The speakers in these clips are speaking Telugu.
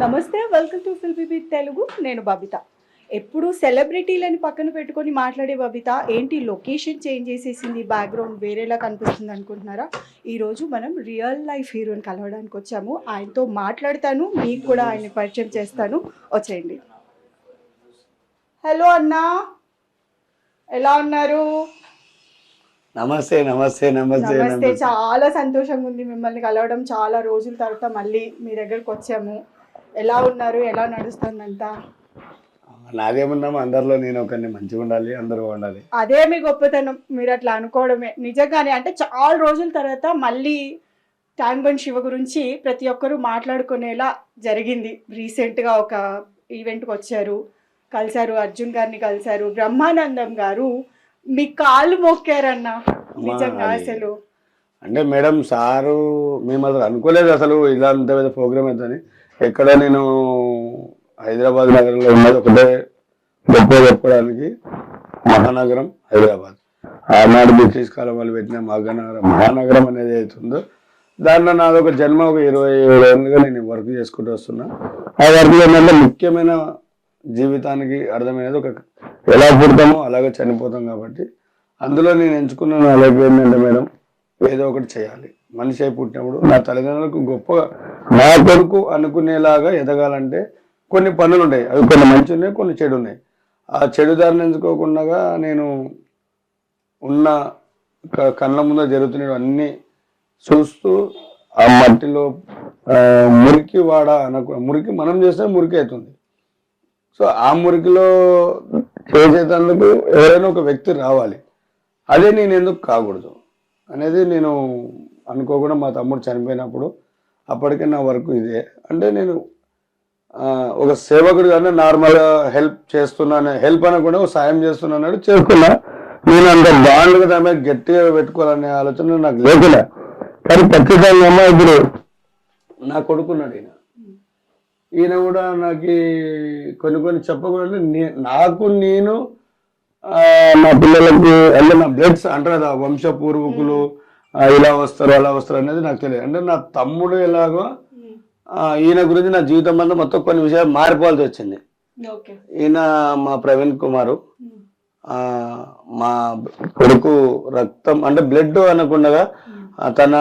నమస్తే, వెల్కమ్ టు ఫిల్బీబీ తెలుగు. నేను బబిత. ఎప్పుడు సెలబ్రిటీలని పక్కన పెట్టుకొని మాట్లాడే బబిత ఏంటి లొకేషన్ చేంజ్ చేసేసింది, బ్యాక్గ్రౌండ్ వేరేలా కనిపిస్తుంది అనుకుంటున్నారా? ఈరోజు మనం రియల్ లైఫ్ హీరోని కలవడానికి వచ్చాము. ఆయనతో మాట్లాడతాను, మీకు కూడా ఆయన్ని పరిచయం చేస్తాను. వచ్చేయండి. హలో అన్నా, ఎలా ఉన్నారు? నమస్తే నమస్తే నమస్తే నమస్తే. చాలా సంతోషంగా ఉంది మిమ్మల్ని కలవడం. చాలా రోజుల తర్వాత మళ్ళీ మీ దగ్గరకు వచ్చాము. ఎలా ఉన్నారు? ఎలా నడుస్తుందంతా? నాదేమున్నాము, అందరిలో నేను ఒకరిని మంచిగా ఉండాలి, అందరూ ఉండాలి. అదే మీ గొప్పతనం. మీరు అట్లా అనుకోవడమే నిజంగానే. అంటే చాలా రోజుల తర్వాత మళ్ళీ ట్యాంక్ బండ్ శివ గురించి ప్రతి ఒక్కరూ మాట్లాడుకునేలా జరిగింది. రీసెంట్గా ఒక ఈవెంట్కి వచ్చారు, కలిశారు, అర్జున్ గారిని కలిశారు. బ్రహ్మానందం గారు మీ కాళ్ళు మొక్కారన్న. నిజంగా అసలు అంటే మేడం సారు మేము అసలు అనుకోలేదు అసలు ఇలా అంత పెద్ద ప్రోగ్రామ్ అవుతుంది. ఎక్కడ నేను హైదరాబాద్ నగరంలో ఉన్నది ఒకటే గొప్ప చెప్పడానికి, మహానగరం హైదరాబాద్. ఆనాడు బ్రిటిష్ కాలం వాళ్ళు పెట్టిన మహానగరం అనేది అవుతుందో దాంట్లో నాదొక జన్మ. ఒక 27 ఏళ్ళుగా నేను వర్క్ చేసుకుంటూ వస్తున్నా. ఆ వర్క్ ఏంటంటే ముఖ్యమైన జీవితానికి అర్థమైనది ఒక ఎలా పుడతామో అలాగే చనిపోతాం. కాబట్టి అందులో నేను ఎంచుకున్న అలాగే ఏంటంటే మేడం, ఏదో ఒకటి చేయాలి. మనిషి అయి పుట్టినప్పుడు నా తల్లిదండ్రులకు గొప్పగా నా కొడుకు అనుకునేలాగా ఎదగాలంటే కొన్ని పనులు ఉంటాయి. అవి కొన్ని మంచి ఉన్నాయి, కొన్ని చెడు ఉన్నాయి. ఆ చెడు దారిని ఎంచుకోకుండా నేను ఉన్న కళ్ళ ముందు జరుగుతున్నవి అన్నీ చూస్తూ ఆ మట్టిలో మురికి మురికి మనం చేస్తే మురికి అవుతుంది. సో ఆ మురికిలో చేసేటందుకు ఎవరైనా ఒక వ్యక్తి రావాలి. అదే నేను ఎందుకు కాకూడదు అనేది నేను అనుకోకుండా మా తమ్ముడు చనిపోయినప్పుడు అప్పటికే నా వర్క్ ఇదే. అంటే నేను ఒక సేవకుడు కానీ నార్మల్గా హెల్ప్ చేస్తున్నాను, హెల్ప్ అనకుండా ఒక సాయం చేస్తున్నాను చేసుకున్నా. నేను అంత బాండ్గా దాని మీద గట్టిగా పెట్టుకోవాలనే ఆలోచన నాకు లేకుండా. కానీ ఖచ్చితంగా ఇప్పుడు నా కొడుకున్నాడు, ఈయన కూడా నాకు కొన్ని చెప్పకూడదు. నాకు నేను నా పిల్లలకి అంటే నా బ్లడ్స్ అంటారు కదా, వంశపూర్వకులు ఇలా వస్తారు అలా వస్తారు అనేది నాకు తెలియదు. అంటే నా తమ్ముడు ఎలాగో ఈయన గురించి నా జీవితం అంతా మొత్తం కొన్ని విషయాలు మారిపోవాల్సి వచ్చింది. ఈయన మా ప్రవీణ్ కుమారు, మా కొడుకు రక్తం అంటే బ్లడ్ అనకుండా తన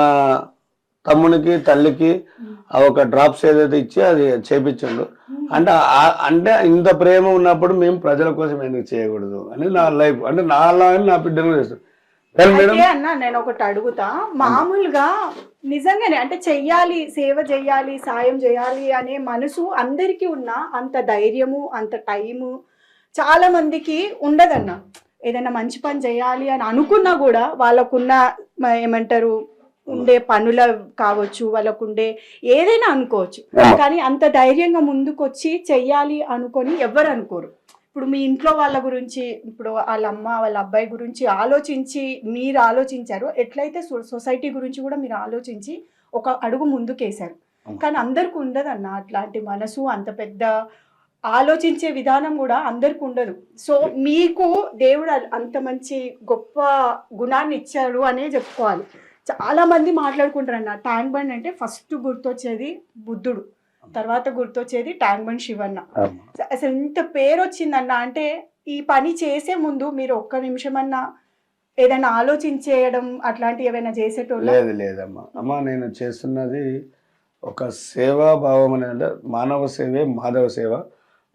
తమ్మునికి తల్లికి ఒక డ్రాప్స్ ఏదైతే ఇచ్చి అది చేపించండు. అంటే ఇంత ప్రేమ ఉన్నప్పుడు మేము ప్రజల కోసం ఎందుకు చేయకూడదు అని నా లైఫ్. అంటే నా నా బిడ్డను చేస్తాను. అన్న నేను ఒకటి అడుగుతా. మామూలుగా నిజంగానే అంటే చెయ్యాలి, సేవ చేయాలి, సాయం చేయాలి అనే మనసు అందరికీ ఉన్నా అంత ధైర్యము, అంత టైము చాలా మందికి ఉండదన్న. ఏదైనా మంచి పని చేయాలి అని అనుకున్నా కూడా వాళ్ళకున్న ఏమంటారు ఉండే పనుల కావచ్చు, వాళ్ళకుండే ఏదైనా అనుకోవచ్చు. కానీ అంత ధైర్యంగా ముందుకొచ్చి చెయ్యాలి అనుకొని ఎవరు అనుకోరు. ఇప్పుడు మీ ఇంట్లో వాళ్ళ గురించి, ఇప్పుడు వాళ్ళ అమ్మ వాళ్ళ అబ్బాయి గురించి ఆలోచించి మీరు ఆలోచించారు, ఎట్లయితే సొసైటీ గురించి కూడా మీరు ఆలోచించి ఒక అడుగు ముందుకేశారు. కానీ అందరికి ఉండదన్న అట్లాంటి మనసు, అంత పెద్ద ఆలోచించే విధానం కూడా అందరికి ఉండదు. సో మీకు దేవుడు అంత మంచి గొప్ప గుణాన్ని ఇచ్చాడు అనే చెప్పుకోవాలి. చాలా మంది మాట్లాడుకుంటారు అన్న, ట్యాంక్ బండ్ అంటే ఫస్ట్ గుర్తొచ్చేది బుద్ధుడు, తర్వాత గుర్తొచ్చేది ట్యాంక్ బండ్ శివన్న. అసలు ఇంత పేరు వచ్చిందన్న. అంటే ఈ పని చేసే ముందు మీరు ఒక్క నిమిషం అన్నా ఏదైనా ఆలోచించేయడం అట్లాంటివి ఏమైనా చేసేటోళ్ళు? లేదమ్మా, నేను చేస్తున్నది ఒక సేవా భావం అనేది. అంటే మానవ సేవే మాధవ సేవ.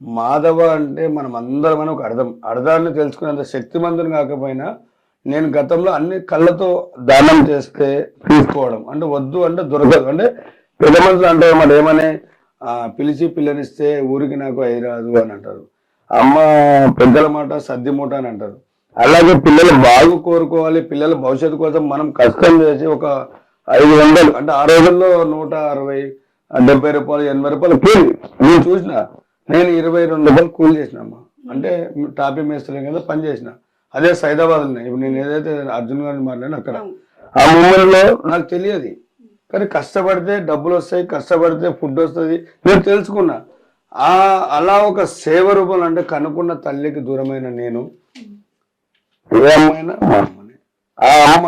మాధవ అంటే మనం అందరం అని ఒక అర్థాన్ని తెలుసుకునేంత శక్తిమంతుని కాకపోయినా, నేను గతంలో అన్ని కళ్ళతో దానం చేస్తే తీసుకోవడం అంటే వద్దు అంటే దొరకదు. అంటే పెద్ద మనుషులు అంటే మరి ఏమని పిలిచి పిల్లనిస్తే ఊరికి నాకు అయ్యరాదు అని అంటారు. అమ్మ పెద్దల మాట సద్ది మూట అని అంటారు. అలాగే పిల్లలు బాగు కోరుకోవాలి, పిల్లల భవిష్యత్తు కోసం మనం కష్టం చేసి ఒక 500 అంటే ఆ రోజుల్లో 160, 70 రూపాయలు, 80 రూపాయలు కూలి నేను చూసిన. నేను 22 రూపాయలు కూలి చేసినమ్మా. అంటే టాపీ మేస్త్రి కదా పని చేసిన. అదే సైదాబాద్ ఉన్నాయి. ఇప్పుడు నేను ఏదైతే అర్జున్ గారిని మాట్లాడినా అక్కడ ఆ మూమెంట్లో నాకు తెలియదు. కానీ కష్టపడితే డబ్బులు వస్తాయి, కష్టపడితే ఫుడ్ వస్తుంది నేను తెలుసుకున్నా. అలా ఒక సేవ రూపంలో అంటే కనుక్కున్న తల్లికి దూరమైన నేను ఏ అమ్మైనా మా అమ్మని. ఆ అమ్మ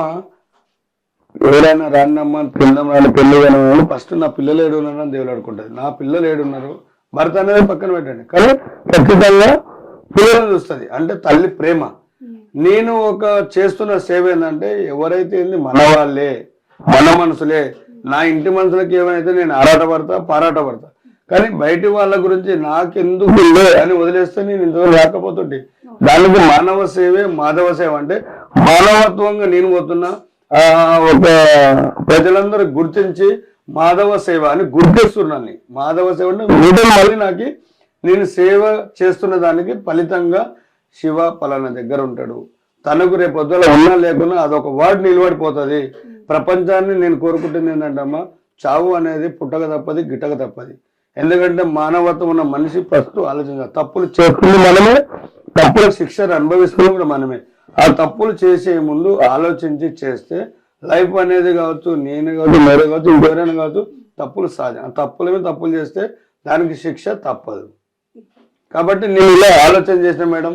ఎవరైనా రాన్నమ్మ తిందాం రాని పెళ్లి కానీ ఫస్ట్ నా పిల్లలు ఏడున్నారని దేవుడు ఆడుకుంటుంది. నా పిల్లలు ఏడున్నారు, భర్త అనేది పక్కన పెట్టండి, కానీ ఖచ్చితంగా పిల్లలను చూస్తుంది. అంటే తల్లి ప్రేమ. నేను ఒక చేస్తున్న సేవ ఏంటంటే ఎవరైతే ఏంది మన వాళ్ళే, మన మనసులే, నా ఇంటి మనుషులకి ఏమైతే నేను ఆరాటపడతా పారాటపడతా, కానీ బయటి వాళ్ళ గురించి నాకెందుకు అని వదిలేస్తే నేను ఇంతవరకు రాకపోతుంటే. దానికి మానవ సేవే మాధవ సేవ. అంటే మానవత్వంగా నేను పోతున్నా, ఒక ప్రజలందరూ గుర్తించి మాధవ సేవ అని గుర్తిస్తున్నాను. మాధవ సేవ అంటే మిగతా మళ్ళీ నాకు నేను సేవ చేస్తున్న దానికి ఫలితంగా శివ పలానా దగ్గర ఉంటాడు, తనకు రేపు పొద్దున ఉన్నా లేకున్నా అదొక వర్డ్ నిలబడిపోతుంది. ప్రపంచాన్ని నేను కోరుకుంటుంది ఏంటంటమ్మా, చావు అనేది పుట్టక తప్పది, గిట్టక తప్పది. ఎందుకంటే మానవత్వం ఉన్న మనిషి ప్రస్తుతం ఆలోచించాలి. తప్పులు చేస్తుంది మనమే, తప్పుల శిక్షను అనుభవిస్తుంది కూడా మనమే. ఆ తప్పులు చేసే ముందు ఆలోచించి చేస్తే లైఫ్ అనేది కావచ్చు, నేను కావచ్చు, మీరు కావచ్చు, ఇంకెవరైనా కావచ్చు, తప్పులు సహజం. ఆ తప్పుల మీద తప్పులు చేస్తే దానికి శిక్ష తప్పదు. కాబట్టి నేను ఇలా ఆలోచన చేసిన మేడం.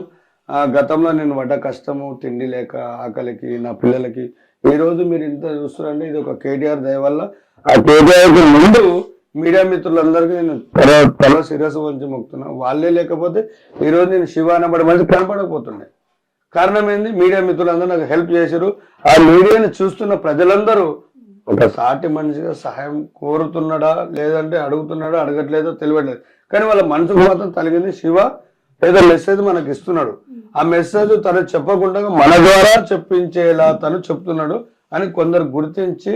గతంలో నేను పడ్డ కష్టము, తిండి లేక, ఆకలికి, నా పిల్లలకి ఈ రోజు మీరు ఇంత చూస్తున్నారంటే ఇది ఒక కేటీఆర్ దయ వల్ల. ఆ కేటీఆర్ ముందు మీడియా మిత్రులందరికీ నేను తల శిరస్సు వంచి మొక్కుతున్నా. వాళ్ళే లేకపోతే ఈ రోజు నేను శివ అనబడి మనిషి కనపడకపోతుండే. కారణం ఏంది, మీడియా మిత్రులందరూ నాకు హెల్ప్ చేశారు. ఆ మీడియాని చూస్తున్న ప్రజలందరూ ఒక సాటి మనిషిగా సహాయం కోరుతున్నాడా లేదంటే అడుగుతున్నాడా అడగట్లేదో తెలియట్లేదు, కానీ వాళ్ళ మనసుకు మాత్రం తలిగింది శివ ఏదో మెసేజ్ మనకి ఇస్తున్నాడు. ఆ మెసేజ్ తను చెప్పకుండా మన ద్వారా చెప్పించేలా తను చెప్తున్నాడు అని కొందరు గుర్తించి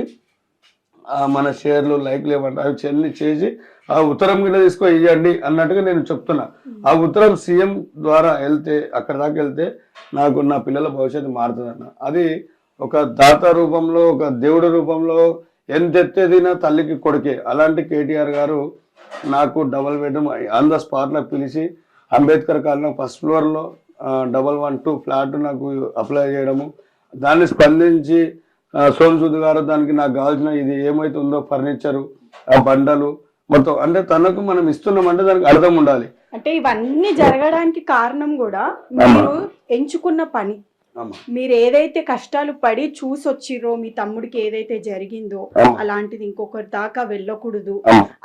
మన షేర్లు లైక్లు ఏమంటే అవి చేసి ఆ ఉత్తరం కింద తీసుకో ఇవ్వండి అన్నట్టుగా నేను చెప్తున్నా. ఆ ఉత్తరం సీఎం ద్వారా వెళ్తే అక్కడ దాకా వెళ్తే నాకు నా పిల్లల భవిష్యత్తు మారుతుందన్న. అది ఒక దాత రూపంలో, ఒక దేవుడి రూపంలో ఎంత ఎత్తేదినా తల్లికి కొడుకే. అలాంటి కేటీఆర్ గారు నాకు డబల్ బెడ్రూమ్ ఆన్ ద స్పాట్లో పిలిచి అంబేద్కర్ కాలనీ ఫస్ట్ ఫ్లోర్లో 112 ఫ్లాట్ నాకు అప్లై చేయడము, దాన్ని స్పందించి సోమసూద్ గారు దానికి నాకు కావాల్సిన ఇది ఏమైతే ఉందో ఫర్నిచరు, ఆ బండలు మొత్తం, అంటే తనకు మనం ఇస్తున్నామంటే దానికి అర్థం ఉండాలి. అంటే ఇవన్నీ జరగడానికి కారణం కూడా మీరు ఎంచుకున్న పని. మీరు ఏదైతే కష్టాలు పడి చూసి వచ్చిర్రో, మీ తమ్ముడికి ఏదైతే జరిగిందో అలాంటిది ఇంకొకరి దాకా వెళ్ళకూడదు,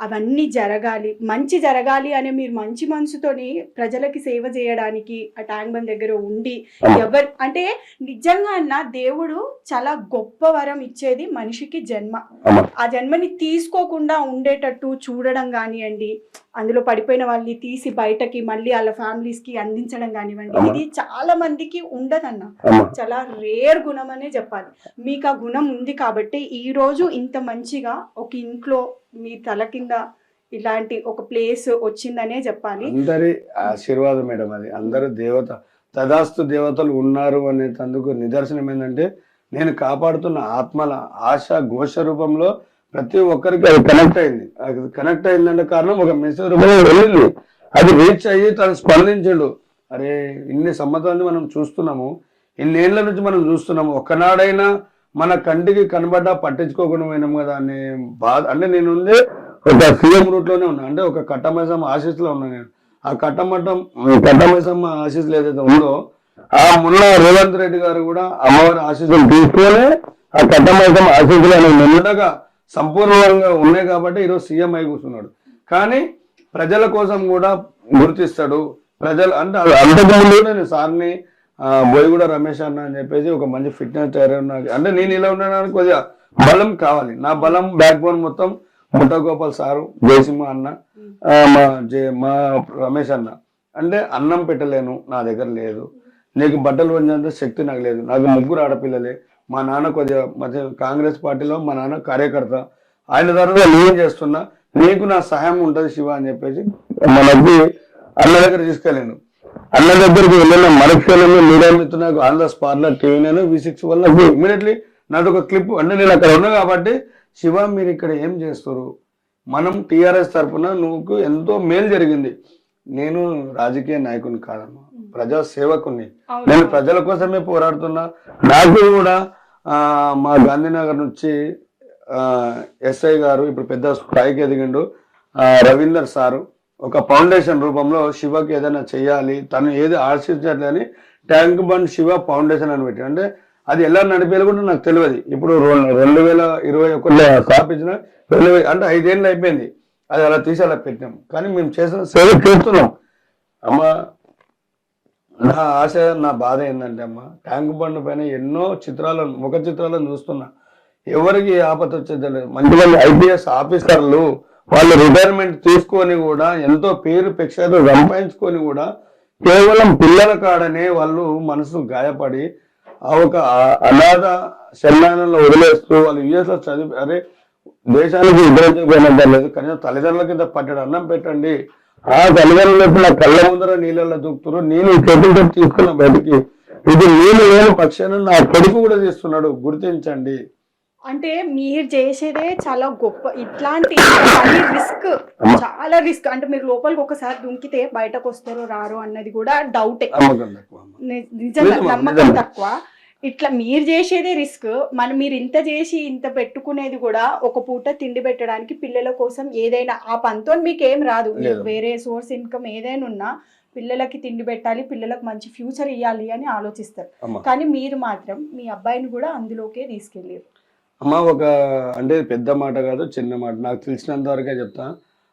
అవన్నీ జరగాలి, మంచి జరగాలి అనే మీరు మంచి మనసుతోని ప్రజలకి సేవ చేయడానికి ఆ ట్యాంక్ బండ్ దగ్గర ఉండి ఎవరు అంటే నిజంగా అన్న దేవుడు చాలా గొప్ప వరం ఇచ్చేది మనిషికి జన్మ. ఆ జన్మని తీసుకోకుండా ఉండేటట్టు చూడడం కానివ్వండి, అందులో పడిపోయిన వాళ్ళని తీసి బయటకి మళ్ళీ వాళ్ళ ఫ్యామిలీస్ కి అందించడం కానివ్వండి, ఇది చాలా మందికి ఉండదన్న. చాలా రేర్ గుణం అనే చెప్పాలి. మీకు ఆ గుణం ఉంది కాబట్టి ఈ రోజు ఇంత మంచిగా ఒక ఇంట్లో మీ తల కింద ఇలాంటి ఒక ప్లేస్ వచ్చిందనే చెప్పాలి. అందరి ఆశీర్వాదం మేడం. అది అందరూ దేవత తదాస్తు దేవతలు ఉన్నారు అనేందుకు నిదర్శనం ఏంటంటే నేను కాపాడుతున్న ఆత్మల ఆశ ఘోష రూపంలో ప్రతి ఒక్కరికి అది కనెక్ట్ అయింది. అది కనెక్ట్ అయిందంటే కారణం ఒక మెసేజ్ రూపంలో వెళ్ళింది, అది రీచ్ అయ్యి తను స్పందించాడు. అరే ఇన్ని సంవత్సరాలు మనం చూస్తున్నాము, ఇన్నేళ్ల నుంచి మనం చూస్తున్నాము, ఒక్కనాడైనా మన కంటికి కనబడ్డా పట్టించుకోకుండా పోయినాం కదా అనే బాధ. అంటే నేను ఉంది ఒక సీఎం రూట్ లోనే ఉన్నా, అంటే ఒక కట్టమైసమ్మ ఆశీస్సులో ఉన్నా నేను. ఆ కట్టమైసమ్మ ఆశీస్సులు ఏదైతే ఉందో ఆ మొన్న రేవంత్ రెడ్డి గారు కూడా అమ్మవారి ఆశీస్సులు తీసుకొని ఆ కట్టమైసమ్మ ఆశీస్సులు అనేవి నిన్నగా సంపూర్ణంగా ఉన్నాయి కాబట్టి ఈరోజు సీఎం అయి కూర్చున్నాడు. కానీ ప్రజల కోసం కూడా గుర్తిస్తాడు. ప్రజలు అంటే అంతకు ముందు నేను సార్ని బోయగూడ రమేష్ అన్న అని చెప్పేసి ఒక మంచి ఫిట్నెస్ ట్రైనర్ నాకు, అంటే నేను ఇలా ఉండడానికి కొద్దిగా బలం కావాలి. నా బలం బ్యాక్ బోన్ మొత్తం ముఠగోపాల్ సారు, జయసింహ అన్న, మా రమేష్ అన్న. అంటే అన్నం పెట్టలేను, నా దగ్గర లేదు, నీకు బట్టలు వంచేంత శక్తి నాకు లేదు, నాకు ముగ్గురు ఆడపిల్లలే, మా నాన్న కొద్దిగా మధ్య కాంగ్రెస్ పార్టీలో మా నాన్న కార్యకర్త, ఆయన తర్వాత నేను చేస్తున్నా, నీకు నా సహాయం ఉంటుంది శివ అని చెప్పేసి మనకి అన్న దగ్గర తీసుకెళ్ళాను. అన్న దగ్గరికి వెళ్ళిన మరుక్షణంలో మీడియా మిత్రులు నాకు ఆన్ ద స్పాట్లో టీవీ నేను V6 వల్ల ఇమీడియట్లీ నాది ఒక క్లిప్, అంటే నేను అక్కడ ఉన్నా కాబట్టి శివ మీరు ఇక్కడ ఏం చేస్తారు, మనం టీఆర్ఎస్ తరఫున నువ్వు ఎంతో మేలు జరిగింది. నేను రాజకీయ నాయకుని కాదమ్మా, ప్రజా సేవకుని, నేను ప్రజల కోసమే పోరాడుతున్నా. నాకు కూడా మా గాంధీనగర్ నుంచి ఎస్ఐ గారు ఇప్పుడు పెద్ద స్థాయికి ఎదిగిండు రవీందర్ సారు ఒక ఫౌండేషన్ రూపంలో శివకి ఏదైనా చెయ్యాలి, తను ఏది ఆశించట్లని ట్యాంక్ బండ్ శివ ఫౌండేషన్ అని పెట్టి, అంటే అది ఎలా నడిపేది కూడా నాకు తెలియదు. ఇప్పుడు 2021లో స్థాపించిన 2000 అంటే 5 ఏళ్ళు అయిపోయింది. అది అలా తీసి అలా పెట్టినాం. కానీ మేము చేసిన సేవ చేస్తున్నాం. అమ్మ నా ఆశ, నా బాధ ఏంటంటే అమ్మ, ట్యాంక్ బండ్ పైన ఎన్నో చిత్రాలను, ముఖ చిత్రాలను చూస్తున్నా. ఎవరికి ఆపద వచ్చేది లేదు. మంచి మంది ఐపీఎస్ ఆఫీసర్లు వాళ్ళు రిటైర్మెంట్ తీసుకొని కూడా ఎంతో పేరు ప్రఖ్యాతులు సంపాదించుకొని కూడా కేవలం పిల్లల కాడనే వాళ్ళు మనసు గాయపడి ఆ ఒక అనాథ శరణాలయంలో వదిలేస్తూ వాళ్ళు యుఎస్ లో చదివి, అరే దేశానికి ఉద్ధరించకపోయినంత లేదు, కనీసం తల్లిదండ్రుల కింద పట్టడం అన్నం పెట్టండి. ఆ తల్లిదండ్రులకు నా కళ్ళ ముందర నీళ్ళల్లో దూకుతున్నారు. నేను ఈ చేతులతో తీసుకున్న బయటికి ఇది నేను లేని పక్షాన నా కొడుకు కూడా తీస్తున్నాడు, గుర్తించండి. అంటే మీరు చేసేదే చాలా గొప్ప. ఇట్లాంటి రిస్క్, చాలా రిస్క్. అంటే మీరు లోపలికి ఒకసారి దుంకితే బయటకు వస్తారో రారో అన్నది కూడా డౌటే, నిజంగా నమ్మకం తక్కువ. ఇట్లా మీరు చేసేదే రిస్క్. మీరు ఇంత చేసి ఇంత పెట్టుకునేది కూడా ఒక పూట తిండి పెట్టడానికి, పిల్లల కోసం ఏదైనా ఆ పనితో మీకు ఏం రాదు. వేరే సోర్స్ ఇన్కమ్ ఏదైనా ఉన్నా పిల్లలకి తిండి పెట్టాలి, పిల్లలకు మంచి ఫ్యూచర్ ఇవ్వాలి అని ఆలోచిస్తారు. కానీ మీరు మాత్రం మీ అబ్బాయిని కూడా అందులోకే తీసుకెళ్ళారు. అమ్మ ఒక అంటే పెద్ద మాట కాదు, చిన్న మాట, నాకు తెలిసినంత వరకే చెప్తా.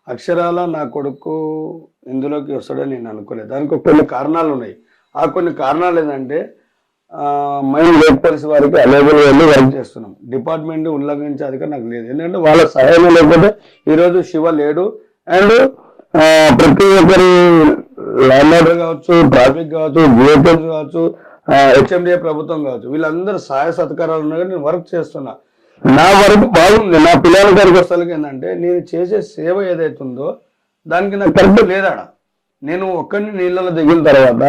అక్షరాల నా కొడుకు ఇందులోకి వస్తాడని నేను అనుకోలేదు. దానికి కొన్ని కారణాలు ఉన్నాయి. ఆ కొన్ని కారణాలు ఏంటంటే మేము లోక్ పోలీస్ వారికి అవైలబుల్ వెళ్ళి వర్క్ చేస్తున్నాం. డిపార్ట్మెంట్ ఉల్లంఘించే అధికారం నాకు లేదు. ఎందుకంటే వాళ్ళ సహాయం లేకపోతే ఈరోజు శివ లేడు. అండ్ ప్రతి ఒక్కరి ల్యాండ్ ఆర్డర్ కావచ్చు, ట్రాఫిక్ కావచ్చు, జియోపోలీస్ కావచ్చు, హెచ్ఎండిఏ ప్రభుత్వం కావచ్చు, వీళ్ళందరూ సహాయ సత్కారాలు ఉన్నాయి. నేను వర్క్ చేస్తున్నా. నా వరకు బాగుంది. నా పిల్లల గారికి వస్తాలకి ఏంటంటే నేను చేసే సేవ ఏదైతుందో దానికి నాకు కరెక్ట్ లేదాడ. నేను ఒక్కడిని నీళ్ళలో దిగిన తర్వాత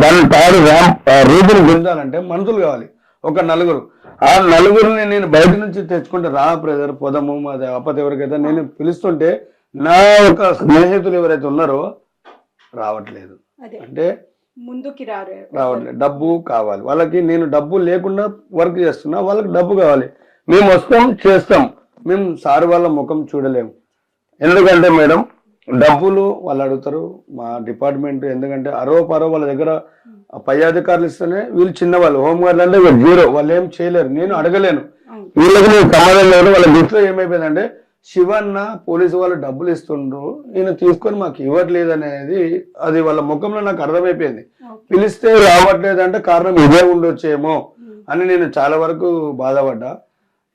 దాన్ని తాడు రూపుని గుంజాలంటే మనుషులు కావాలి, ఒక నలుగురు. ఆ నలుగురిని నేను బయట నుంచి తెచ్చుకుంటే రా బ్రదర్ పొదము మాది ఆపద ఎవరికైతే నేను పిలుస్తుంటే నా ఒక స్నేహితులు ఎవరైతే ఉన్నారో రావట్లేదు. అంటే ముందుకి రావట్లేదు. డబ్బు కావాలి వాళ్ళకి. నేను డబ్బు లేకుండా వర్క్ చేస్తున్నా, వాళ్ళకి డబ్బు కావాలి. మేము వస్తాం, చేస్తాం. మేము సార్ వాళ్ళ ముఖం చూడలేము. ఎందుకంటే మేడం డబ్బులు వాళ్ళు అడుగుతారు మా డిపార్ట్మెంట్. ఎందుకంటే పరో వాళ్ళ దగ్గర పై అధికారులు ఇస్తేనే వీళ్ళు చిన్నవాళ్ళు, హోంగార్డ్ అంటే జీరో, వాళ్ళు ఏం చేయలేరు. నేను అడగలేను, వీళ్ళకి నేను సమాధానం లేదు. వాళ్ళ దృష్టిలో ఏమైపోయిందంటే శివన్న పోలీసు వాళ్ళు డబ్బులు ఇస్తుండ్రు, ఈయన తీసుకొని మాకు ఇవ్వట్లేదు అనేది అది వాళ్ళ ముఖంలో నాకు అర్థమైపోయింది. పిలిస్తే రావట్లేదు అంటే కారణం ఇదే ఉండొచ్చేమో అని నేను చాలా వరకు బాధపడ్డా.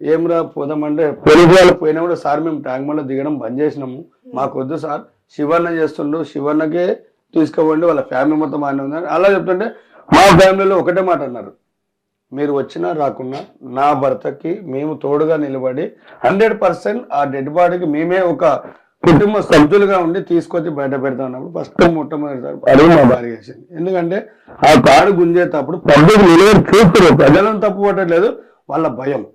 ఏమిరా పోదామంటే పోలీసు వాళ్ళు పోయినా కూడా సార్ మేము ట్యాంక్ బండ్లో దిగడం బంద్ చేసినాము, మాకు వద్దు సార్, శివన్న చేస్తుండ్రు, శివన్నకే తీసుకోవండి, వాళ్ళ ఫ్యామిలీ మొత్తం ఆయన ఉందని అలా చెప్తుంటే మా ఫ్యామిలీలో ఒకటే మాట అన్నారు, మీరు వచ్చినా రాకున్నా నా భర్తకి మేము తోడుగా నిలబడి 100% ఆ డెడ్ బాడీకి మేమే ఒక కుటుంబ సభ్యులుగా ఉండి తీసుకొచ్చి బయట పెడతా ఉన్నప్పుడు ఫస్ట్ మొట్టమొదటిసారి అడుగు మా భార్య చేసింది. ఎందుకంటే ఆ కాడు గుంజేటప్పుడు పబ్లిక్ నిలబడి చూస్తారు, ప్రజలను తప్పు పట్టట్లేదు, వాళ్ళ భయం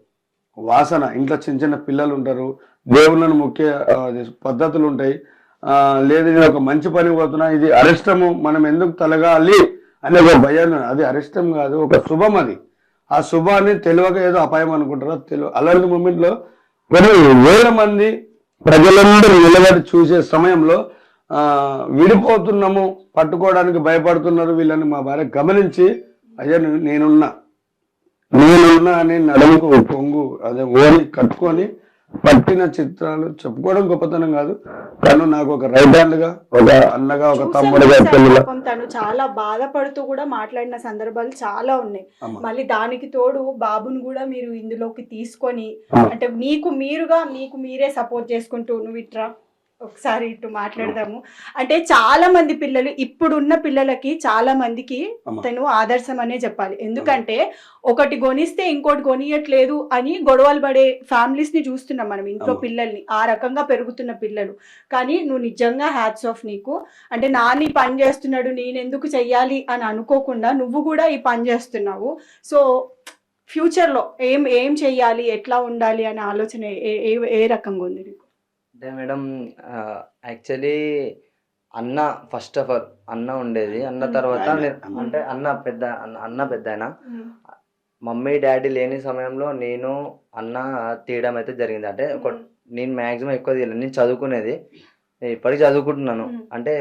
వాసన. ఇంట్లో చిన్న చిన్న పిల్లలు ఉంటారు, దేవుళ్ళను ముఖ్య పద్ధతులు ఉంటాయి. లేదు నేను ఒక మంచి పని పోతున్నా, ఇది అరిష్టము, మనం ఎందుకు తలగాలి అనే ఒక భయం. అది అరిష్టం కాదు, ఒక శుభం. అది ఆ శుభాన్ని తెలియక ఏదో అపాయం అనుకుంటారో అలాంటి మూమెంట్లో కొన్ని వేల మంది ప్రజలందరూ నిలబడి చూసే సమయంలో విడిపోతున్నాము, పట్టుకోవడానికి భయపడుతున్నారు వీళ్ళని మా భార్య గమనించి, అయ్యా నేనున్నా అని నడుముకు పొంగు అదే ఓని కట్టుకొని పట్టిన చిత్రాలు చెప్పుకోవడం గొప్పతనం కాదు. తను నాకు ఒక రైట్ హ్యాండ్ గా, ఒక అన్నగా, ఒక తమ్ముడుగా, తను చాలా బాధపడుతూ కూడా మాట్లాడిన సందర్భాలు చాలా ఉన్నాయి. మళ్ళీ దానికి తోడు బాబుని కూడా మీరు ఇందులోకి తీసుకొని, అంటే మీకు మీరే సపోర్ట్ చేసుకుంటూ, నువ్వు ఇట్రా ఒకసారి ఇటు మాట్లాడదాము అంటే చాలా మంది పిల్లలు, ఇప్పుడున్న పిల్లలకి చాలా మందికి తను ఆదర్శం అనే చెప్పాలి. ఎందుకంటే ఒకటి కొనిస్తే ఇంకోటి కొనియట్లేదు అని గొడవలు పడే ఫ్యామిలీస్ ని చూస్తున్నాం మనం ఇంట్లో పిల్లల్ని, ఆ రకంగా పెరుగుతున్న పిల్లలు. కానీ నువ్వు నిజంగా హ్యాట్స్ ఆఫ్ నీకు. అంటే నాని పని చేస్తున్నాడు నేను ఎందుకు చెయ్యాలి అని అనుకోకుండా నువ్వు కూడా ఈ పని చేస్తున్నావు. సో ఫ్యూచర్ లో ఏం చెయ్యాలి, ఎట్లా ఉండాలి అనే ఆలోచన ఏ రకంగా ఉంది నీకు? అంటే మేడం యాక్చువల్లీ అన్న ఫస్ట్ ఆఫ్ ఆల్ అన్న ఉండేది. అన్న తర్వాత అంటే అన్న పెద్ద ఆయన, మమ్మీ డాడీ లేని సమయంలో నేను అన్న తీయడం అయితే జరిగింది. అంటే నేను మ్యాక్సిమం ఎక్కువ తీయలేదు, నేను చదువుకునేది, ఇప్పటికీ చదువుకుంటున్నాను. అంటే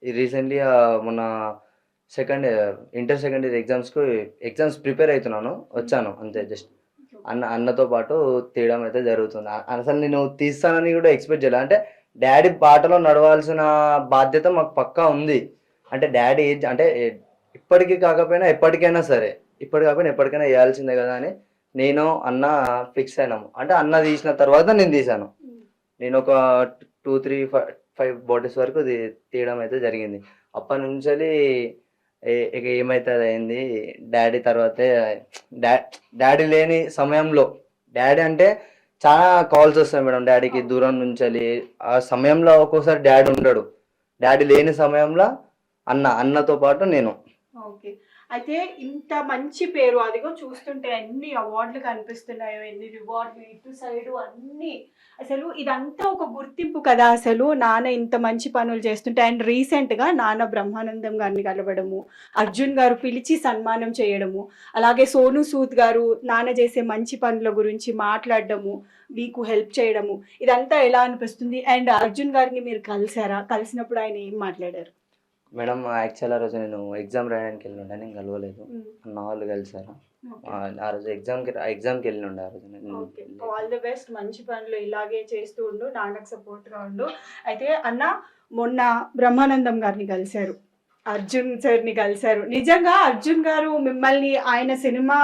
రీసెంట్లీ మొన్న inter second year exams prepare అవుతున్నాను, వచ్చాను అంతే. జస్ట్ అన్నతో పాటు తీయడం అయితే జరుగుతుంది. అసలు నేను తీస్తానని కూడా ఎక్స్పెక్ట్ చేయలేదు. అంటే డాడీ బాటలో నడవాల్సిన బాధ్యత మాకు పక్కా ఉంది. అంటే డాడీ అంటే ఇప్పటికీ కాకపోయినా ఎప్పటికైనా సరే, ఎప్పటికైనా వేయాల్సిందే కదా అని నేను అన్న ఫిక్స్ అయినాము. అంటే అన్న తీసిన తర్వాత నేను తీసాను. నేను ఒక 2-3-5 బాటిల్స్ వరకు తీయడం అయితే జరిగింది. అప్పటి నుంచి ఇక ఏమైతే అది అయింది. డాడీ తర్వాతే డాడీ లేని సమయంలో, డాడీ అంటే చాలా కాల్స్ వస్తాయి మేడం డాడీకి దూరం నుంచి. ఆ సమయంలో ఒక్కోసారి డాడీ ఉండడు. డాడీ లేని సమయంలో అన్నతో పాటు నేను. ఓకే. అయితే ఇంత మంచి పేరు, అదిగో చూస్తుంటే ఎన్ని అవార్డులు కనిపిస్తున్నాయో, ఎన్ని రివార్డులు ఇటు సైడు అన్ని, అసలు ఇదంతా ఒక గుర్తింపు కదా. అసలు నాన్న ఇంత మంచి పనులు చేస్తుంటే, అండ్ రీసెంట్గా నాన్న బ్రహ్మానందం గారిని కలవడము, అర్జున్ గారు పిలిచి సన్మానం చేయడము, అలాగే సోను సూద్ గారు నాన్న చేసే మంచి పనుల గురించి మాట్లాడడము, మీకు హెల్ప్ చేయడము, ఇదంతా ఎలా అనిపిస్తుంది? అండ్ అర్జున్ గారిని మీరు కలిసారా? కలిసినప్పుడు ఆయన ఏం మాట్లాడారు? మేడం యాక్చువల్ ఆ రోజు నేను ఎగ్జామ్ రాయడానికి వెళ్ళిండే, నేను కలవలేదు. అన్న వాళ్ళు కలిసారు. ఆ రోజు ఎగ్జామ్కి వెళ్ళిండే. ఆ రోజు ఆల్ ది బెస్ట్, మంచి పనులు ఇలాగే చేస్తూ ఉండు, నాన్నకు సపోర్ట్గా ఉండు. అయితే అన్న మొన్న బ్రహ్మానందం గారిని కలిశారు, అర్జున్ సార్ని కలిశారు. నిజంగా అర్జున్ గారు మిమ్మల్ని ఆయన సినిమా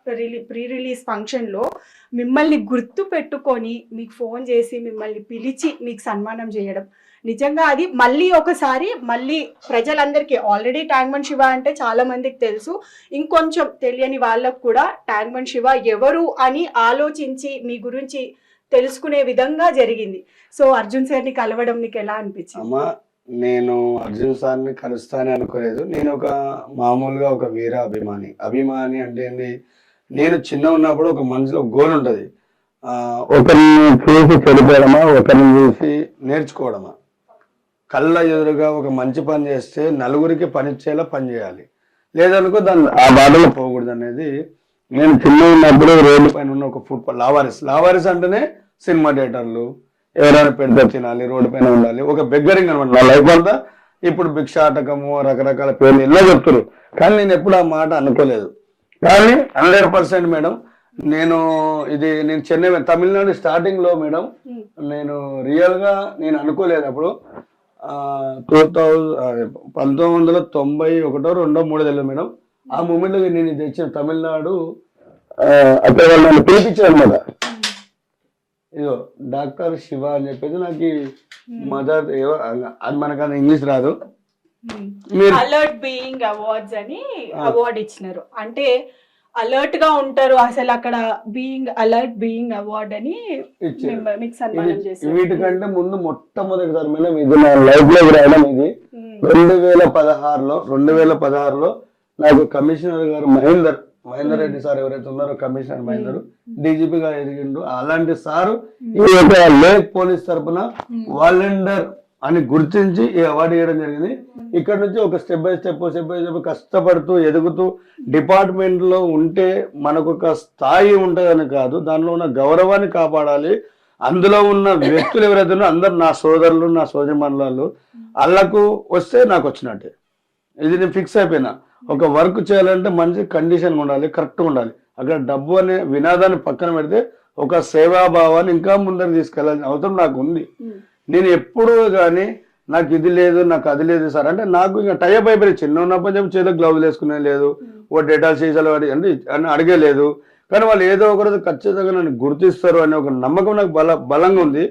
ప్రీ రిలీజ్ ఫంక్షన్లో మిమ్మల్ని గుర్తు పెట్టుకొని మీకు ఫోన్ చేసి మిమ్మల్ని పిలిచి మీకు సన్మానం చేయడం, నిజంగా అది మళ్ళీ ఒకసారి మళ్ళీ ప్రజలందరికీ, ఆల్రెడీ ట్యాంక్ బండ్ శివ అంటే చాలా మందికి తెలుసు, ఇంకొంచెం తెలియని వాళ్ళకు కూడా ట్యాంక్ బండ్ శివ ఎవరు అని ఆలోచించి మీ గురించి తెలుసుకునే విధంగా జరిగింది. సో అర్జున్ సార్ని కలవడం మీకు ఎలా అనిపించింది? అమ్మా, నేను అర్జున్ సార్ని కలుస్తానని అనుకోలేదు. నేను ఒక మామూలుగా ఒక వీర అభిమాని అంటే ఏంది, నేను చిన్న ఉన్నప్పుడు ఒక మనసులో గోల్ ఉంటుంది, ఒకరిని చూసి చెడిపోవడమా, ఒకరిని చూసి నేర్చుకోవడమా. కళ్ళ ఎదురుగా ఒక మంచి పని చేస్తే నలుగురికి పనిచ్చేలా పని చేయాలి, లేదనుకో దాన్ని ఆ బాటలో పోకూడదు అనేది. నేను చిన్న ఉన్నప్పుడు రోడ్డు పైన ఉన్న ఒక ఫుట్పాత్ లావారిస్ అంటేనే సినిమా థియేటర్లు, ఎవరైనా పెడితే తినాలి, రోడ్డు పైన ఉండాలి, ఒక బెగ్గరింగ్ అనమాట నా లైఫ్ అంతా. ఇప్పుడు భిక్షాటకము రకరకాల పేర్లు ఇలా చెప్తారు, కానీ నేను ఎప్పుడు ఆ మాట అనుకోలేదు. కానీ 100% మేడం, నేను చెన్నై తమిళనాడు స్టార్టింగ్ లో మేడం, నేను రియల్ గా నేను అనుకోలేదు అప్పుడు. 1991-2 తెలియదు మేడం. ఆ మూమెంట్ లో నేను తెచ్చిన తమిళనాడు అక్కడ వాళ్ళు నన్ను పిలిపించారు అనమాట. ఇదో డాక్టర్ శివ అని చెప్పేసి నాకు మదర్ అది మనకన్నా ఇంగ్లీష్ రాదు. అలర్ట్ బీయింగ్ అవార్డ్స్ అని అవార్డు ఇచ్చినారు, అంటే అలర్ట్ గా ఉంటారు అసలు అక్కడ, అలర్ట్ బీయింగ్ అవార్డ్ అని మీకు సన్మానం చేశారు. వీటికంటే ముందు మొట్టమొదటిసారి మేడం ఇది నా లైఫ్ లో రాయడం. ఇది 2016లో నాకు కమిషనర్ గారు మహేందర్ రెడ్డి సార్ ఎవరైతే ఉన్నారో, కమిషనర్ మహేందర్ డీజీపీ గా ఎదిగిండు. అలాంటి సారు ఈ యొక్క లేక్ పోలీస్ తరఫున వాలంటీర్ అని గుర్తించి ఈ అవార్డు ఇవ్వడం జరిగింది. ఇక్కడ నుంచి ఒక స్టెప్ బై స్టెప్ కష్టపడుతూ ఎదుగుతూ డిపార్ట్మెంట్ లో ఉంటే మనకు ఒక స్థాయి ఉంటుందని కాదు, దానిలో ఉన్న గౌరవాన్ని కాపాడాలి. అందులో ఉన్న వ్యక్తులు ఎవరైతే ఉన్నారో అందరు నా సోదరులు, నా సోదరిమణులు, వాళ్ళకు వస్తే నాకు వచ్చినట్టే. ఇది నేను ఫిక్స్ అయిపోయినా. ఒక వర్క్ చేయాలంటే మంచి కండిషన్ ఉండాలి, కరెక్ట్గా ఉండాలి. అక్కడ డబ్బు అనే వినాదాన్ని పక్కన పెడితే ఒక సేవాభావాన్ని ఇంకా ముందరికి తీసుకెళ్లాల్సిన అవసరం నాకు ఉంది. నేను ఎప్పుడూ కానీ నాకు ఇది లేదు, నాకు అది లేదు సార్ అంటే, నాకు ఇంకా టైప్ అయిపోయి చిన్న ఉన్నప్పుడు చెప్పి చేతికి గ్లౌజ్ వేసుకునే లేదు, ఓ డేటాల్ సీసాలు అంటే అని అడిగేలేదు. కానీ వాళ్ళు ఏదో ఒకరోజు ఖచ్చితంగా నన్ను గుర్తిస్తారు అనే ఒక నమ్మకం నాకు బలంగా ఉంది.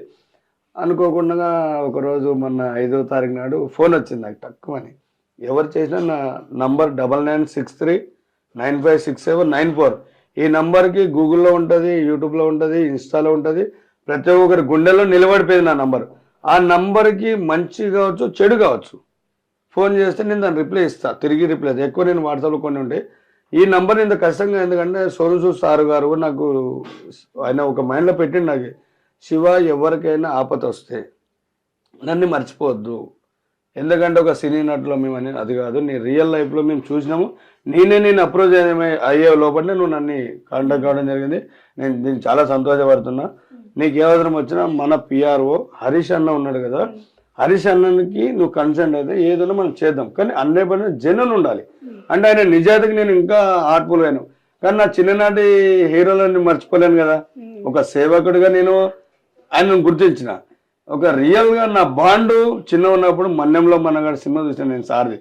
అనుకోకుండా ఒకరోజు మొన్న 5వ తారీఖు నాడు ఫోన్ వచ్చింది నాకు తక్కువని. ఎవరు చేసినా నా నంబర్ 9963956794. ఈ నంబర్కి గూగుల్లో ఉంటుంది, యూట్యూబ్లో ఉంటుంది, ఇన్స్టాలో ఉంటుంది, ప్రతి ఒక్కరి గుండెల్లో నిలబడిపోయింది నా నంబర్. ఆ నంబర్కి మంచి కావచ్చు, చెడు కావచ్చు, ఫోన్ చేస్తే నేను దాన్ని రిప్లై ఇస్తాను, తిరిగి రిప్లై ఇస్తాను. ఎక్కువ నేను వాట్సాప్లో కొన్ని ఉంటాయి. ఈ నంబర్ ఇంత కష్టంగా ఎందుకంటే సోను సూద్ సార్ గారు నాకు ఆయన ఒక మైండ్లో పెట్టిండు నాకు, శివ ఎవరికైనా ఆపద వస్తే నన్ను మర్చిపోవద్దు. ఎందుకంటే ఒక సినీ నటులో మేము అనేది అది కాదు, నీ రియల్ లైఫ్లో మేము చూసినాము. నేను అప్రోచ్ అయ్యే లోపలనే నువ్వు నన్ను కాంటాక్ట్ కావడం జరిగింది. నేను దీన్ని చాలా సంతోషపడుతున్నా. నీకు ఏ అవసరం వచ్చినా మన పిఆర్ఓ హరీష్ అన్న ఉన్నాడు కదా, హరీష్ అన్నకి నువ్వు కన్సర్న్ అయితే ఏదైనా మనం చేద్దాం, కానీ అన్నే పని జనులు ఉండాలి. అంటే ఆయన నిజాయితీకి నేను ఇంకా ఆర్ట్ఫుల్ అయ్యాను, కానీ నా చిన్ననాటి హీరోలని మర్చిపోలేను కదా. ఒక సేవకుడిగా నేను ఆయనను గుర్తించిన, ఒక రియల్గా నా బాండు చిన్న ఉన్నప్పుడు మన్నెంలో మనగాడు సినిమా చూసాను నేను సార్ది.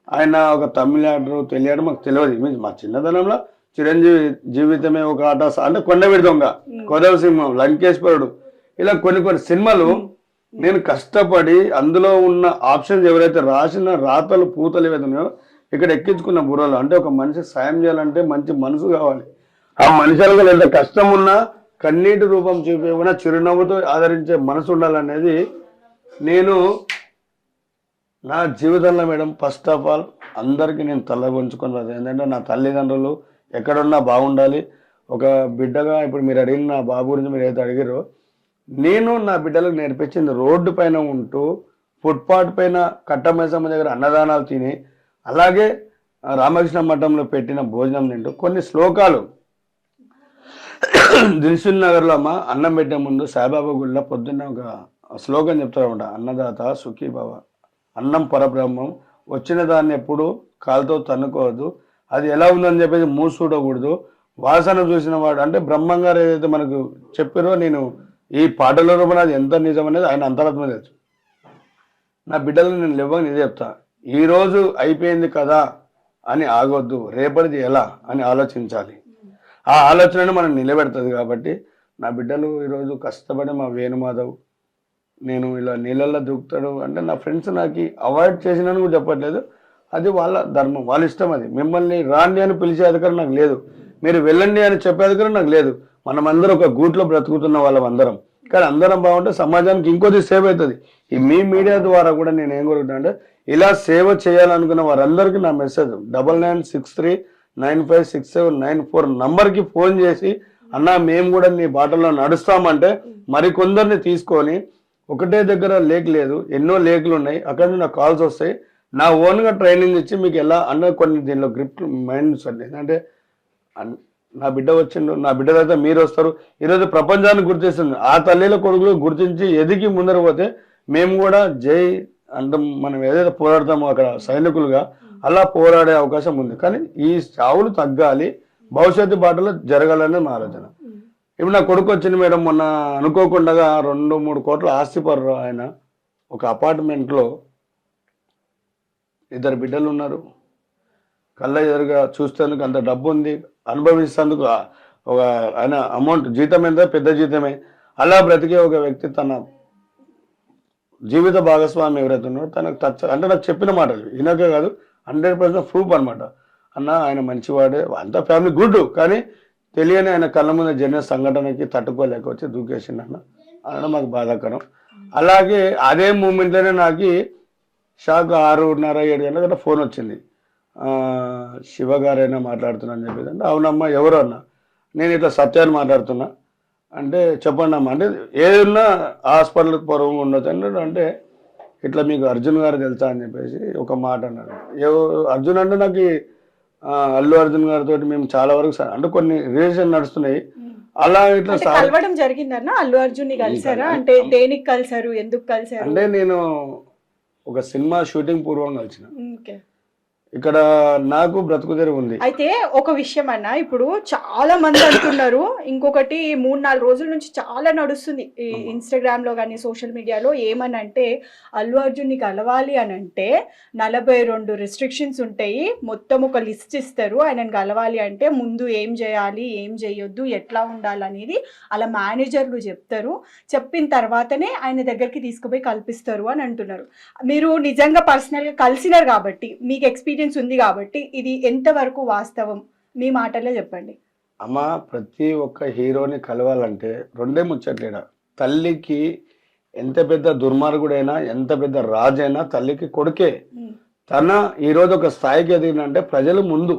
ఆయన ఒక తమిళ యాక్టర్ తెలియడు మాకు తెలియదు. మీన్స్ మా చిన్నతనంలో చిరంజీవి జీవితమే ఒక ఆట, అంటే కొండవీడి దొంగ, కొదవ సింహం, లంకేశ్వరుడు, ఇలా కొన్ని సినిమాలు నేను కష్టపడి అందులో ఉన్న ఆప్షన్స్ ఎవరైతే రాసిన రాతలు పూతలు ఏవైతే ఉన్నాయో ఇక్కడ ఎక్కించుకున్న బుర్రలు. అంటే ఒక మనిషి సాయం చేయాలంటే మంచి మనసు కావాలి. ఆ మనుషులకు ఎంత కష్టం ఉన్నా కన్నీటి రూపం చూపేమైనా చిరునవ్వుతో ఆదరించే మనసు ఉండాలనేది నేను నా జీవితంలో మేడం. ఫస్ట్ ఆఫ్ ఆల్ అందరికీ నేను తల వంచుకున్నది ఏంటంటే నా తల్లిదండ్రులు ఎక్కడున్నా బాగుండాలి. ఒక బిడ్డగా ఇప్పుడు మీరు అడిగిన నా బాబు గురించి మీరు ఏదైతే అడిగారో, నేను నా బిడ్డలకు నేర్పించింది రోడ్డు పైన ఉంటూ ఫుట్పాత్ పైన కట్టమైసమ్మ దగ్గర అన్నదానాలు తిని, అలాగే రామకృష్ణ మఠంలో పెట్టిన భోజనం తింటూ కొన్ని శ్లోకాలు దిల్సుఖ్ నగర్లో అమ్మ అన్నం పెట్టే ముందు సాయిబాబా గుడిలో పొద్దున్న ఒక శ్లోకం చెప్తారన్నమాట. అన్నదాత సుఖీ బావ, అన్నం పరబ్రహ్మం, వచ్చిన దాన్ని ఎప్పుడు కాలుతో తన్నుకోవద్దు, అది ఎలా ఉందని చెప్పేసి మూసి చూడకూడదు, వాసన చూసిన వాడు. అంటే బ్రహ్మం గారు ఏదైతే మనకు చెప్పారో, నేను ఈ పాటల రూపంలో అది ఎంత నిజం అనేది ఆయన అంతరాత్మ తెలుసు. నా బిడ్డలకు నేను లేవని ఇది చెప్తా, ఈరోజు అయిపోయింది కదా అని ఆగొద్దు, రేపటిది ఎలా అని ఆలోచించాలి. ఆ ఆలోచనను మనం నిలబెడుతుంది. కాబట్టి నా బిడ్డలు ఈరోజు కష్టపడి మా వేణుమాధవ్ నేను ఇలా నీళ్ళల్లో దూకుతాడు అంటే నా ఫ్రెండ్స్ నాకు అవాయిడ్ చేసినని కూడా చెప్పట్లేదు, అది వాళ్ళ ధర్మం, వాళ్ళ ఇష్టం. అది మిమ్మల్ని రాండి అని పిలిచే అధికారం నాకు లేదు, మీరు వెళ్ళండి అని చెప్పే అధికారం నాకు లేదు. మనమందరం ఒక గూట్లో బ్రతుకుతున్న వాళ్ళం అందరం, కానీ అందరం బాగుంటే సమాజానికి ఇంకోది సేవ అవుతుంది. ఈ మీ మీడియా ద్వారా కూడా నేను ఏం కోరుకుంటా అంటే, ఇలా సేవ చేయాలనుకున్న వారందరికీ నా మెసేజ్ 9963956794 నంబర్కి ఫోన్ చేసి, అన్న మేము కూడా నీ బాటల్లో నడుస్తామంటే మరికొందరిని తీసుకొని, ఒకటే దగ్గర లేక్ లేదు, ఎన్నో లేకులు ఉన్నాయి, అక్కడ నుంచి నాకు కాల్స్ వస్తాయి, నా ఓన్గా ట్రైనింగ్ ఇచ్చి మీకు ఎలా అన్న కొన్ని దీనిలో గ్రిప్ మైండ్స్ అండి. అంటే నా బిడ్డ వచ్చిండు, నా బిడ్డ తర్వాత మీరు వస్తారు. ఈరోజు ప్రపంచాన్ని గుర్తిస్తుంది, ఆ తల్లిల కొడుకులు గుర్తించి ఎదిగి ముందర పోతే మేము కూడా జై అంటే మనం ఏదైతే పోరాడతామో అక్కడ సైనికులుగా అలా పోరాడే అవకాశం ఉంది. కానీ ఈ చావులు తగ్గాలి, భవిష్యత్తు బాటలో జరగాలనే మా ఆలోచన. ఇప్పుడు నా కొడుకు వచ్చింది మేడం, మొన్న అనుకోకుండా 2-3 కోట్ల ఆస్తిపరు ఆయన. ఒక అపార్ట్మెంట్లో 2 బిడ్డలు ఉన్నారు, కళ్ళ ఎదురుగా చూస్తేందుకు అంత డబ్బు ఉంది, అనుభవిస్తేందుకు ఒక ఆయన అమౌంట్ జీతం ఎంత పెద్ద జీతమే. అలా బ్రతికే ఒక వ్యక్తి తన జీవిత భాగస్వామి ఎవరైతే ఉన్నారో తనకు టచ్ అంటే నాకు చెప్పిన మాటలు ఈయనకే కాదు 100% ప్రూఫ్ అనమాట. అన్న ఆయన మంచివాడే, అంత ఫ్యామిలీ గుడ్, కానీ తెలియని ఆయన కళ్ళ ముందు జరిగిన సంఘటనకి తట్టుకోలేక వచ్చి దూకేసిండు అన్న, అనడం మాకు బాధాకరం. అలాగే అదే మూమెంట్లోనే నాకు షాక్ 6:30-7 గంటల గంట ఫోన్ వచ్చింది, శివ గారైనా మాట్లాడుతున్నా అని చెప్పేసి. అంటే అవునమ్మా ఎవరు అన్న, నేను ఇట్లా సత్యాన్ని మాట్లాడుతున్నా అంటే చెప్పండి అమ్మా, అంటే ఏదన్నా హాస్పిటల్ పొరవ ఉండొచ్చు అన్నాడు. అంటే ఇట్లా మీకు అర్జున్ గారు తెలుసా అని చెప్పేసి ఒక మాట అన్నాడు. అర్జున్ అంటే నాకు అల్లు అర్జున్ గారితో మేము చాలా వరకు అంటే కొన్ని రిలేషన్ నడుస్తున్నాయి. అలా ఇట్లా కలవడం జరిగిందన్న అల్లు అర్జున్ ని కలిసారా? అంటే దేనికి కలిసారు, ఎందుకు కలిసారు? అంటే నేను ఒక సినిమా షూటింగ్ పూర్వం కలిసిన. ఇక్కడ నాకు బ్రతుకు తెరువు ఉంది. అయితే ఒక విషయం అన్న, ఇప్పుడు చాలా మంది అంటున్నారు, ఇంకొకటి 3-4 రోజుల నుంచి చాలా నడుస్తుంది ఈ ఇన్స్టాగ్రామ్ లో కానీ సోషల్ మీడియాలో, ఏమని అంటే అల్లు అర్జున్ ని కలవాలి అని అంటే 42 రెస్ట్రిక్షన్స్ ఉంటాయి, మొత్తం ఒక లిస్ట్ ఇస్తారు, ఆయనను కలవాలి అంటే ముందు ఏం చేయాలి, ఏం చేయొద్దు, ఎట్లా ఉండాలనేది అలా మేనేజర్లు చెప్తారు, చెప్పిన తర్వాతనే ఆయన దగ్గరికి తీసుకుపోయి కల్పిస్తారు అని అంటున్నారు. మీరు నిజంగా పర్సనల్ గా కలిసినారు కాబట్టి మీకు ఎక్స్పీరియన్స్ ఉంది కాబట్టి ఇది ఎంతవరకు వాస్తవం, మీ మాటల్లో చెప్పండి. అమ్మ, ప్రతి ఒక్క హీరోని కలవాలంటే 2 ముచ్చట్లేడా. తల్లికి ఎంత పెద్ద దుర్మార్గుడైనా ఎంత పెద్ద రాజైనా తల్లికి కొడుకే. తన ఈరోజు ఒక స్థాయికి ఎదిగినంటే ప్రజలు ముందు,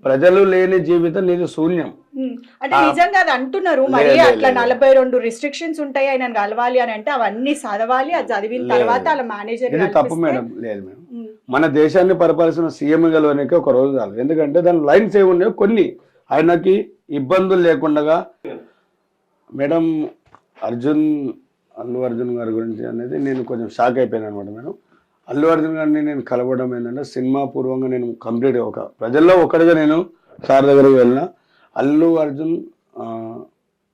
ప్రజలు లేని జీవితం నీది శూన్యం. అంటే నిజంగా అది అంటున్నారు. మరి అట్లా 42 రిస్ట్రిక్షన్స్ ఉంటాయి ఆయన కలవాలి అని అంటే అవన్నీ చదవాలి, అది చదివిన తర్వాత అలా మేనేజర్. ఇది తప్పు మేడం. లేదు మేడం, మన దేశాన్ని పరిపాలిస్తున్న సీఎం గెలవడానికి ఒక రోజు చాలు. ఎందుకంటే దాని లైన్స్ ఏమి ఉన్నాయో కొన్ని ఆయనకి ఇబ్బందులు లేకుండా. మేడం అర్జున్ అల్లు అర్జున్ గారి గురించి అనేది నేను కొంచెం షాక్ అయిపోయాను అనమాట మేడం. అల్లు అర్జున్ గారిని నేను కలవడం ఏంటంటే సినిమా పూర్వంగా నేను కంప్లీట్గా ఒక ప్రజల్లో ఒక్కడిగా నేను సార్ దగ్గరికి వెళ్ళిన. అల్లు అర్జున్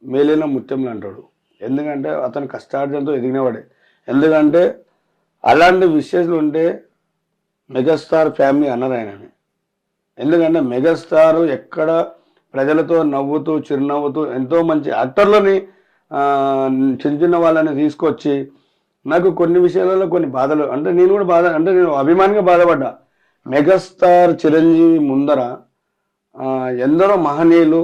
మేలైన ముత్యంలు అంటాడు. ఎందుకంటే అతను కష్టార్జనతో ఎదిగినవాడే. ఎందుకంటే అలాంటి విషయాలు ఉంటే మెగాస్టార్ ఫ్యామిలీ అన్నారు ఆయనని. ఎందుకంటే మెగాస్టార్ ఎక్కడ ప్రజలతో నవ్వుతూ చిరునవ్వుతూ ఎంతో మంచి యాక్టర్లని చిన్న చిన్న వాళ్ళని తీసుకొచ్చి నాకు కొన్ని విషయాలలో కొన్ని బాధలు అంటే నేను కూడా నేను అభిమానిగా బాధపడ్డా. మెగాస్టార్ చిరంజీవి ముందర ఎందరో మహనీయులు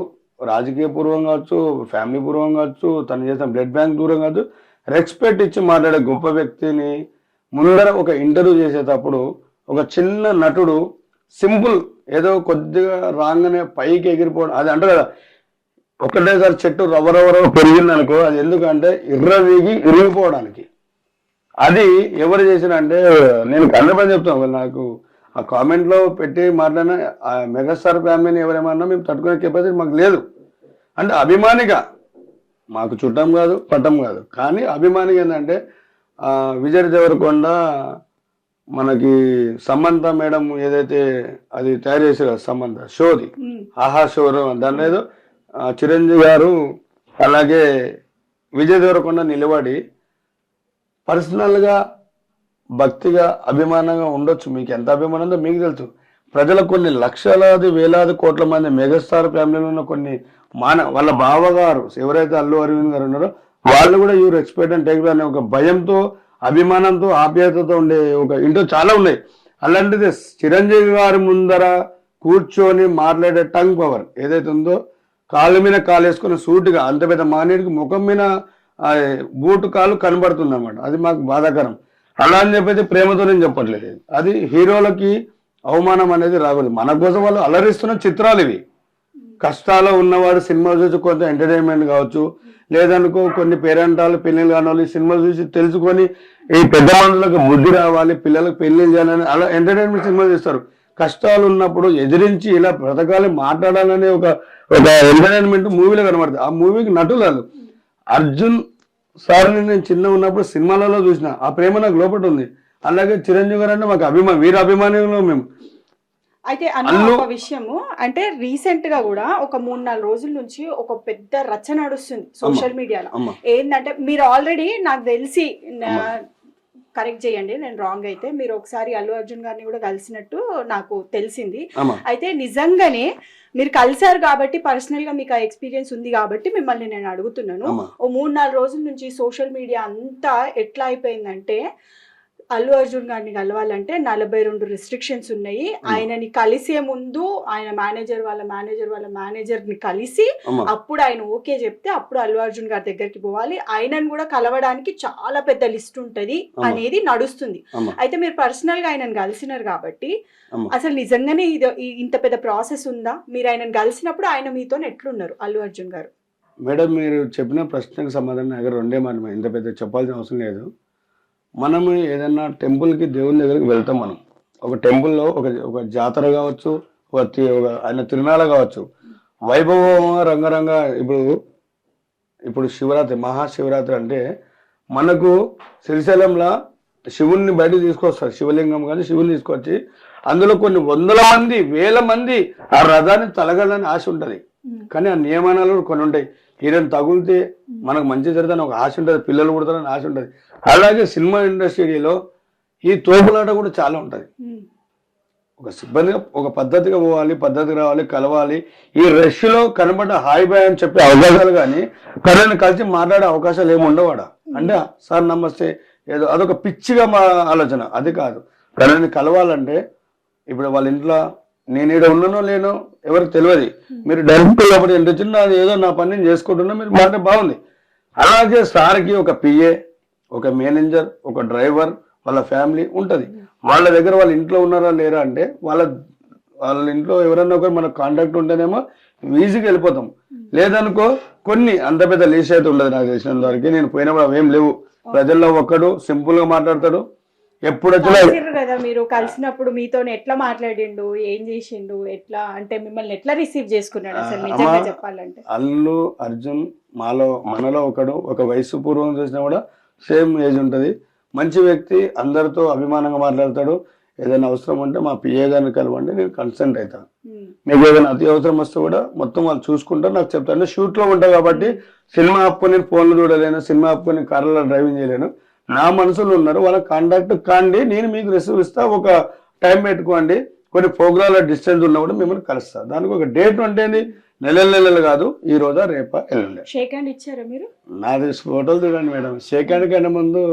రాజకీయ పూర్వం కావచ్చు, ఫ్యామిలీ పూర్వం కావచ్చు, తను చేసిన బ్లడ్ బ్యాంక్ దూరం కావచ్చు, రెస్పెక్ట్ ఇచ్చి మాట్లాడే గొప్ప వ్యక్తిని ముందర ఒక ఇంటర్వ్యూ చేసేటప్పుడు ఒక చిన్న నటుడు సింపుల్ ఏదో కొద్దిగా రాగానే పైకి ఎగిరిపోవడం అది అంటారు కదా, ఒకటేసారి చెట్టు రవ్వ పెరిగింది అనుకో, అది ఎందుకంటే ఇరిగిపోవడానికి. అది ఎవరు చేసినంటే నేను కన్నపని చెప్తాను, నాకు ఆ కామెంట్లో పెట్టి మాట్లాడిన మెగాస్టార్ ఫ్యామిలీని ఎవరేమన్నా మేము తట్టుకునే కెపాసిటీ మాకు లేదు. అంటే అభిమానిగా మాకు చుట్టం కాదు పట్టం కాదు, కానీ అభిమానిగా ఏంటంటే విజయ్ దేవరకొండ మనకి సమంత మేడం ఏదైతే అది తయారు చేసారు సమంత షోది ఆహా షో దాంట్లో ఏదో చిరంజీవి గారు అలాగే విజయ్ దేవరకొండ నిలబడి పర్సనల్గా భక్తిగా అభిమానంగా ఉండొచ్చు. మీకు ఎంత అభిమానం ఉందో మీకు తెలుసు. ప్రజలకు కొన్ని లక్షలాది వేలాది కోట్ల మంది మెగాస్టార్ ఫ్యామిలీలో ఉన్న కొన్ని వాళ్ళ బావగారు ఎవరైతే అల్లు అరవింద్ గారు ఉన్నారో వాళ్ళు కూడా యూర్ ఎక్స్పెక్ట్ అండ్ టేక్ అనే ఒక భయంతో అభిమానంతో ఆప్యాయతతో ఉండే ఒక ఇంట్లో చాలా ఉన్నాయి. అలాంటిది చిరంజీవి గారి ముందర కూర్చొని మాట్లాడే టంగ్ పవర్ ఏదైతే ఉందో కాలు మీద కాలు వేసుకుని సూటుగా అంత పెద్ద మానేడికి ముఖం మీద బూటు కాలు కనబడుతుంది అనమాట. అది మాకు బాధాకరం. అలా అని చెప్పైతే ప్రేమతో నేను చెప్పట్లేదు. అది హీరోలకి అవమానం అనేది రాకూడదు. మన కోసం వాళ్ళు అలరిస్తున్న చిత్రాలు ఇవి. కష్టాల్లో ఉన్నవాడు సినిమా చూసి కొంత ఎంటర్టైన్మెంట్ కావచ్చు, లేదనుకో కొన్ని పేరెంటాలు పెళ్ళిళ్ళు కాని వాళ్ళు సినిమా చూసి తెలుసుకొని ఈ పెద్ద మందులకు బుద్ధి రావాలి, పిల్లలకు పెళ్లిళ్ళు చేయాలని అలా ఎంటర్టైన్మెంట్ సినిమా చేస్తారు. కష్టాలు ఉన్నప్పుడు ఎదిరించి ఇలా బ్రతకాలి మాట్లాడాలనే ఒక ఎంటర్టైన్మెంట్ మూవీలో కనబడుతుంది. ఆ మూవీకి నటులు అర్జున్ సార్ని నేను చిన్న ఉన్నప్పుడు సినిమాలలో చూసిన ఆ ప్రేమ నాకు లోపల ఉంది. అలాగే చిరంజీవి గారు అంటే మాకు వీర అభిమానులు మేము. అయితే అన్న ఒక విషయము అంటే రీసెంట్ గా కూడా ఒక 3-4 రోజుల నుంచి ఒక పెద్ద రచ్చ నడుస్తుంది సోషల్ మీడియాలో. ఏంటంటే మీరు ఆల్రెడీ నాకు తెలిసి కరెక్ట్ చేయండి నేను రాంగ్ అయితే, మీరు ఒకసారి అల్లు అర్జున్ గారిని కూడా కలిసినట్టు నాకు తెలిసింది. అయితే నిజంగానే మీరు కలిసారు కాబట్టి పర్సనల్ గా మీకు ఆ ఎక్స్పీరియన్స్ ఉంది కాబట్టి మిమ్మల్ని నేను అడుగుతున్నాను. ఓ 3-4 రోజుల నుంచి సోషల్ మీడియా అంతా ఎట్లా అయిపోయిందంటే అల్లు అర్జున్ గారిని కలవాలంటే 42 రిస్ట్రిక్షన్స్ ఉన్నాయి. ఆయనని కలిసే ముందు ఆయన వాళ్ళ మేనేజర్ ని కలిసి అప్పుడు ఆయన ఓకే చెప్తే అప్పుడు అల్లు అర్జున్ గారి దగ్గరికి పోవాలి. ఆయనను కూడా కలవడానికి చాలా పెద్ద లిస్ట్ ఉంటది అనేది నడుస్తుంది. అయితే మీరు పర్సనల్ గా ఆయనను కలిసినారు కాబట్టి అసలు నిజంగానే ఇంత పెద్ద ప్రాసెస్ ఉందా? మీరు ఆయనను కలిసినప్పుడు ఆయన మీతో ఎట్లున్నారు అల్లు అర్జున్ గారు? మేడం మీరు చెప్పిన ప్రశ్నకు సమాధానం దగ్గర రెండే మాట, ఇంత పెద్ద చెప్పాల్సిన అవసరం లేదు. మనము ఏదైనా టెంపుల్కి దేవుని దగ్గరికి వెళ్తాం. మనం ఒక టెంపుల్లో ఒక జాతర కావచ్చు, ఆయన తిరునాళ కావచ్చు, వైభవంగా రంగరంగ ఇప్పుడు శివరాత్రి మహాశివరాత్రి అంటే మనకు శ్రీశైలంలో శివుణ్ణి బయట తీసుకొస్తారు. శివలింగం కానీ శివుని తీసుకొచ్చి అందులో కొన్ని 100 మంది 1000 మంది ఆ రథాన్ని తలగాలని ఆశ ఉంటుంది. కానీ ఆ నియమానాలు కొన్ని ఉంటాయి. ఈయన తగులితే మనకు మంచి జరుగుతుందని ఒక ఆశ ఉంటుంది, పిల్లలు పుడతారని ఆశ ఉంటుంది. అలాగే సినిమా ఇండస్ట్రీలో ఈ తోపులాట కూడా చాలా ఉంటుంది. ఒక సిబ్బందిగా ఒక పద్ధతిగా పోవాలి, పద్ధతిగా రావాలి, కలవాలి. ఈ రష్లో కనబడ్డ హాయ్ బాయ్ అని చెప్పే అవకాశాలు కానీ కళ్ళని కలిసి మాట్లాడే అవకాశాలు ఏమి ఉండవాడ. అంటే సార్ నమస్తే ఏదో అదొక పిచ్చిగా మా ఆలోచన. అది కాదు. కళ్ళని కలవాలంటే ఇప్పుడు వాళ్ళ ఇంట్లో నేను ఇక్కడ ఉన్నానో లేనో ఎవరికి తెలియదు. మీరు డైరెక్ట్ కాబట్టి ఎంత వచ్చినా అది ఏదో నా పని నేను చేసుకుంటున్నా మీరు మాట బాగుంది. అలాగే సార్కి ఒక పిఏ, ఒక మేనేజర్, ఒక డ్రైవర్, వాళ్ళ ఫ్యామిలీ ఉంటుంది. వాళ్ళ దగ్గర వాళ్ళ ఇంట్లో ఉన్నారా లేరా అంటే వాళ్ళ ఇంట్లో ఎవరన్నా ఒకరు మనకు కాంటాక్ట్ ఉంటేనేమో ఈజీగా వెళ్ళిపోతాం. లేదనుకో కొన్ని అంత పెద్ద లీస్ట్ అయితే ఉండదు. నాకు తెలిసినంత వరకు నేను పోయినప్పుడు అవేం లేవు. ప్రజల్లో ఒక్కడు సింపుల్ గా మాట్లాడతాడు. ఎప్పుడు కదా మీరు కలిసినప్పుడు మీతో ఎట్లా మాట్లాడిండు, ఏం చేసిండు, ఎట్లా అంటే మిమ్మల్ని ఎట్లా రిసీవ్ చేసుకున్నాడు అసలు నిజంగా చెప్పాలంటే? అల్లు అర్జున్ మనలో ఒకడు. ఒక వయసు పూర్వం చూసినా కూడా సేమ్ ఏజ్ ఉంటుంది, మంచి వ్యక్తి, అందరితో అభిమానంగా మాట్లాడతాడు. ఏదైనా అవసరం ఉంటే మా పిఏ గారిని కలవండి, నేను కన్సల్ట్ అవుతాను. మీకు ఏదైనా అతి అవసరం వస్తే కూడా మొత్తం వాళ్ళు చూసుకుంటారు, నాకు చెప్తాను. షూట్లో ఉంటా కాబట్టి సినిమా ఆపుకొని ఫోన్లు చూడలేను, సినిమా ఆపుకొని కార్లలో డ్రైవింగ్ చేయలేను. నా మనసులో ఉన్నారు, వాళ్ళ కాంటాక్ట్ కాండి, నేను మీకు రిసీవ్ ఇస్తా, ఒక టైం పెట్టుకోండి, కొన్ని ప్రోగ్రాంల డిస్టెన్స్ ఉన్నా కూడా మిమ్మల్ని కలుస్తా. దానికి ఒక డేట్ ఉంటేది, నెలలు కాదు, ఈ రోజా రేపా ఎల్లుండే. షేక్ హ్యాండ్ ఇచ్చారా మీరు? నాది ఫోటోలు చూడండి మేడం, షేక్ హ్యాండ్ కంటే ముందు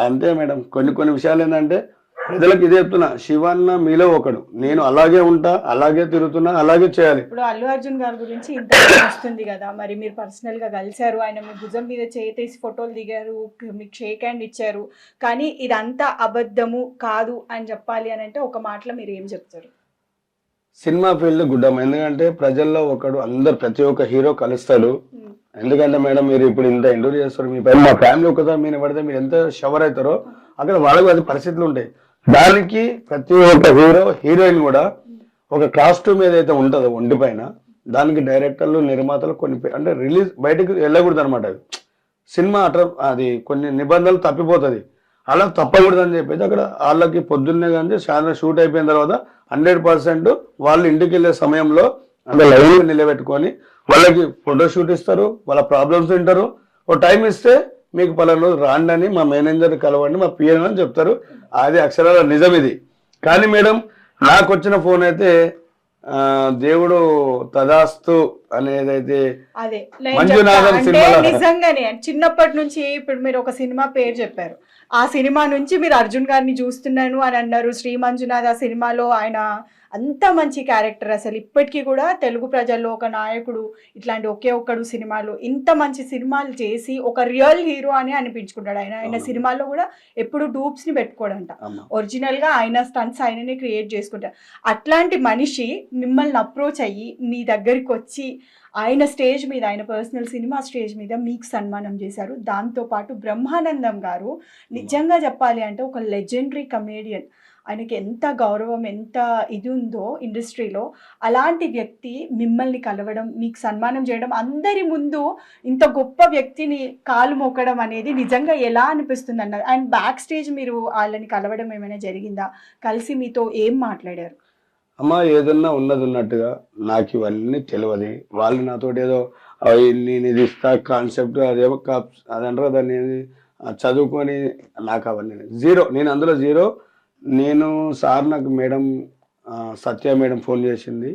అంతే మేడం. కొన్ని విషయాలు ఏంటంటే ప్రజలకు ఇదే చెప్తున్నా, శివన్న మీలో ఒకడు, నేను అలాగే ఉంటా, అలాగే తిరుగుతున్నా, అలాగే చేయాలి. ఇప్పుడు అల్లు అర్జున్ గారి గురించి ఇంత వస్తుంది కదా, మరి మీరు పర్సనల్ గా కలిశారు, ఆయన మీ భుజం మీద చేసి ఫోటోలు దిగారు, మీకు షేక్ హ్యాండ్ ఇచ్చారు, కానీ ఇదంతా అబద్ధము కాదు అని చెప్పాలి అని అంటే ఒక మాటలో మీరు ఏం చెప్తారు? సినిమా ఫీల్డ్ గుడ్డమ్మ, ఎందుకంటే ప్రజల్లో ఒకడు, అందరు ప్రతి ఒక్క హీరో కలుస్తాడు. ఎందుకంటే మేడం మీరు ఇప్పుడు ఇంత ఇంటర్వ్యూ చేస్తారు, మీ పైన మా ఫ్యామిలీ ఒకసారి మీరు పడితే మీరు ఎంత షవర్ అవుతారో అక్కడ వాళ్ళకు అది పరిస్థితులు ఉంటాయి. దానికి ప్రతి ఒక్క హీరో హీరోయిన్ కూడా ఒక కాస్ట్యూమ్ ఏదైతే ఉంటుందో ఒంటి పైన, దానికి డైరెక్టర్లు నిర్మాతలు కొన్ని అంటే రిలీజ్ బయటకు వెళ్ళకూడదు అనమాట. అది సినిమా అది కొన్ని నిబంధనలు తప్పిపోతుంది, అలా తప్పకూడదు అని చెప్పేసి అక్కడ వాళ్ళకి పొద్దున్నే కానీ సాయంత్రం షూట్ అయిపోయిన తర్వాత 100% వాళ్ళు ఇంటికి వెళ్ళే సమయంలో అంటే లైవ్ నిలబెట్టుకొని వాళ్ళకి ఫోటోషూట్ ఇస్తారు, వాళ్ళ ప్రాబ్లమ్స్ వింటారు. ఓ టైం ఇస్తే మీకు పలానా రోజు రాండి అని మా మేనేజర్ కలవండి, మా పిఎన్ అని చెప్తారు. అది అక్షరాల నిజం ఇది. కానీ మేడం నాకు వచ్చిన ఫోన్ అయితే దేవుడు తదాస్తు అనేదైతే అదే మంజునాథన్ అంటే నిజంగానే చిన్నప్పటి నుంచి ఇప్పుడు మీరు ఒక సినిమా పేరు చెప్పారు, ఆ సినిమా నుంచి మీరు అర్జున్ గారిని చూస్తున్నాను అని అన్నారు. శ్రీ మంజునాథ్ ఆ సినిమాలో ఆయన అంత మంచి క్యారెక్టర్, అసలు ఇప్పటికీ కూడా తెలుగు ప్రజల్లో ఒక నాయకుడు, ఇట్లాంటి ఒకే ఒక్కడు సినిమాలు ఇంత మంచి సినిమాలు చేసి ఒక రియల్ హీరో అని అనిపించుకుంటాడు. ఆయన సినిమాల్లో కూడా ఎప్పుడు డూప్స్ ని పెట్టుకోడంట, ఒరిజినల్ గా ఆయన స్టంట్స్ ఆయననే క్రియేట్ చేసుకుంటారు. అట్లాంటి మనిషి మిమ్మల్ని అప్రోచ్ అయ్యి మీ దగ్గరికి వచ్చి ఆయన స్టేజ్ మీద, ఆయన పర్సనల్ సినిమా స్టేజ్ మీద మీకు సన్మానం చేశారు. దాంతోపాటు బ్రహ్మానందం గారు నిజంగా చెప్పాలి అంటే ఒక లెజెండరీ కమేడియన్, ఆయనకి ఎంత గౌరవం, ఎంత ఇది ఉందో ఇండస్ట్రీలో, అలాంటి వ్యక్తి మిమ్మల్ని కలవడం, మీకు సన్మానం చేయడం, అందరి ముందు ఇంత గొప్ప వ్యక్తిని కాలు మోకడం అనేది నిజంగా ఎలా అనిపిస్తుంది అన్నది. అండ్ బ్యాక్ స్టేజ్ మీరు వాళ్ళని కలవడం ఏమైనా జరిగిందా? కలిసి మీతో ఏం మాట్లాడారు? అమ్మ ఏదన్నా ఉన్నది ఉన్నట్టుగా నాకు ఇవన్నీ తెలియదు. వాళ్ళు నాతోటి ఏదో నేను ఇది ఇస్తా కాన్సెప్ట్ అదేమో అదంటారు దాన్ని చదువుకొని, నాకు అవన్నీ జీరో, నేను అందులో జీరో. నేను సార్ నాకు మేడం సత్య మేడం ఫోన్ చేసింది,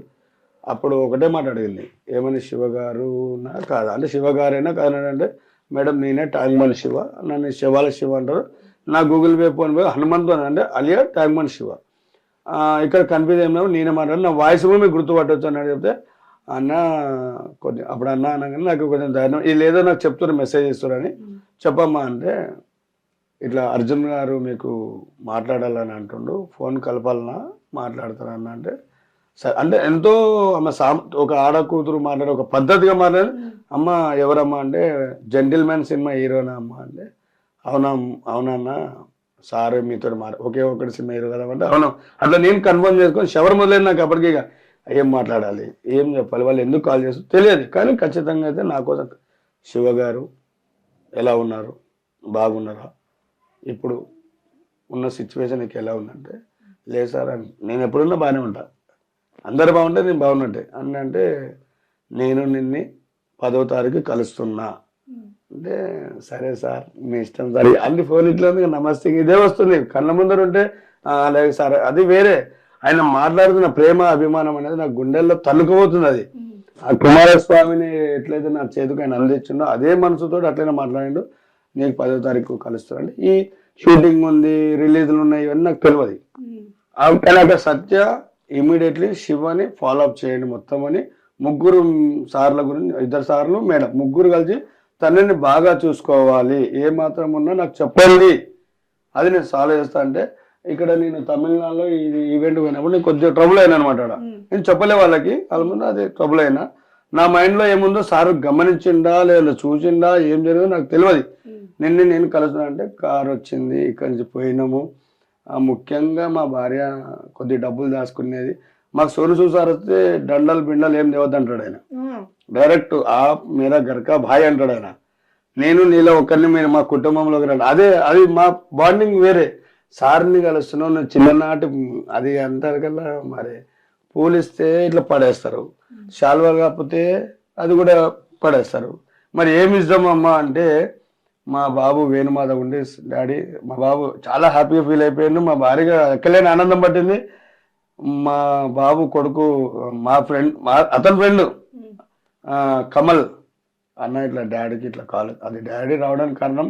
అప్పుడు ఒకటే మాట అడిగింది, ఏమని శివగారు నా కాదా అంటే, శివగారైనా కాదంటే, మేడం నేనే ట్యాంక్మన్ శివ, నన్ను శివాల శివ అంటారు, నా Google pay phone pay Hanumanthu అని అంటే అలియా ట్యాంక్మన్ శివ. ఇక్కడ కన్ఫ్యూజ్ అయినా నేనే మాట్లాడి, నా వాయిస్ కూడా మీకు గుర్తుపట్టవచ్చు అని చెప్తే, అన్న కొంచెం అప్పుడు అన్న అనగానే నాకు కొంచెం ధైర్యం, ఇది లేదో నాకు చెప్తున్నారు, మెసేజ్ ఇస్తారని. చెప్పమ్మా అంటే, ఇట్లా అర్జున్ గారు మీకు మాట్లాడాలని అంటుండు, ఫోన్ కలపాలన్నా మాట్లాడతారన్న అంటే, సరే అంటే ఎంతో ఆమె ఒక ఆడ కూతురు మాట్లాడే ఒక పద్ధతిగా మాట్లాడి, అమ్మ ఎవరమ్మా అంటే, జెంటిల్మెన్ సినిమా హీరోనా అమ్మ అంటే, అవునన్నా సార్ మీతో ఒకే ఒకటి సినిమా హీరో కదా అంటే, అవును. అట్లా నేను కన్ఫర్మ్ చేసుకొని షవర్ మొదలైన నాకు అప్పటికి ఏం మాట్లాడాలి, ఏం చెప్పాలి, వాళ్ళు ఎందుకు కాల్ చేస్తారు తెలియదు. కానీ ఖచ్చితంగా అయితే నా కోసం శివ గారు ఎలా ఉన్నారు, బాగున్నారా, ఇప్పుడు ఉన్న సిచ్యువేషన్ నీకు ఎలా ఉందంటే, లేదు సార్ అని, నేను ఎప్పుడున్నా బాగానే ఉంటా, అందరు బాగుంటే నేను బాగున్నట్టే అని అంటే, నేను నిన్ను 10వ తారీఖు కలుస్తున్నా అంటే, సరే సార్ మీ ఇష్టం సార్ అన్ని ఫోన్ ఇట్లా నమస్తే ఇదే వస్తుంది కళ్ళ ముందర ఉంటే, అలాగే సార్ అది వేరే. ఆయన మాట్లాడుతున్న ప్రేమ అభిమానం అనేది నా గుండెల్లో తన్నుకుపోతుంది. అది ఆ కుమారస్వామిని ఎట్లయితే నా చేతికి ఆయన అందించిండో అదే మనసుతో అట్లయినా మాట్లాడిండు, నీకు 10వ తారీఖు కలుస్తారండి, ఈ షూటింగ్ ఉంది, రిలీజ్లు ఉన్నాయి, ఇవన్నీ నాకు తెలియదు. కానీ అక్కడ సత్య ఇమీడియట్లీ శివని ఫాలో అప్ చేయండి మొత్తం అని, ముగ్గురు సార్ల గురించి, 2 సార్లు మేడం, ముగ్గురు కలిసి తనని బాగా చూసుకోవాలి, ఏ మాత్రం ఉన్నా నాకు చెప్పండి, అది నేను సాల్వ్ చేస్తా అంటే, ఇక్కడ నేను తమిళనాడులో ఇది ఈవెంట్ పోయినప్పుడు నేను కొద్దిగా ట్రబుల్ అయినా అనమాట. నేను చెప్పలే వాళ్ళకి, వాళ్ళ ముందు అది ట్రబుల్ అయినా. నా మైండ్లో ఏముందో సార్ గమనించిండా లేదా చూసిండా ఏం జరిగిందో నాకు తెలియదు. నేను కలుస్తున్నా అంటే, కారు వచ్చింది, ఇక్కడి నుంచి పోయినాము. ముఖ్యంగా మా భార్య కొద్ది డబ్బులు దాచుకునేది, మాకు సోను చూసారు వస్తే దండలు బిండలు ఏం తేవద్దు అంటాడు ఆయన, డైరెక్ట్ ఆ మీరా గర్కా భాయ్ అంటాడు ఆయన. నేను నీలో ఒక్కరిని మీరు మా కుటుంబంలోకి రండి. అది మా బాండింగ్ వేరే. సార్ని కలుస్తున్నావు నువ్వు చిన్ననాటి అది అంటారు కదా మరి, పూలిస్తే ఇట్లా పడేస్తారు, శాల్వాలు కాకపోతే అది కూడా పడేస్తారు. మరి ఏమి ఇద్దాం అమ్మ అంటే మా బాబు వేణుమాధవ్ ఉండి, డాడీ మా బాబు చాలా హ్యాపీగా ఫీల్ అయిపోయాడు. మా భార్యగా ఎక్కలేని ఆనందం పట్టింది. మా బాబు కొడుకు అతని ఫ్రెండ్ కమల్ అన్న ఇట్లా డాడీకి ఇట్లా కాలేదు. అది డాడీ రావడానికి కారణం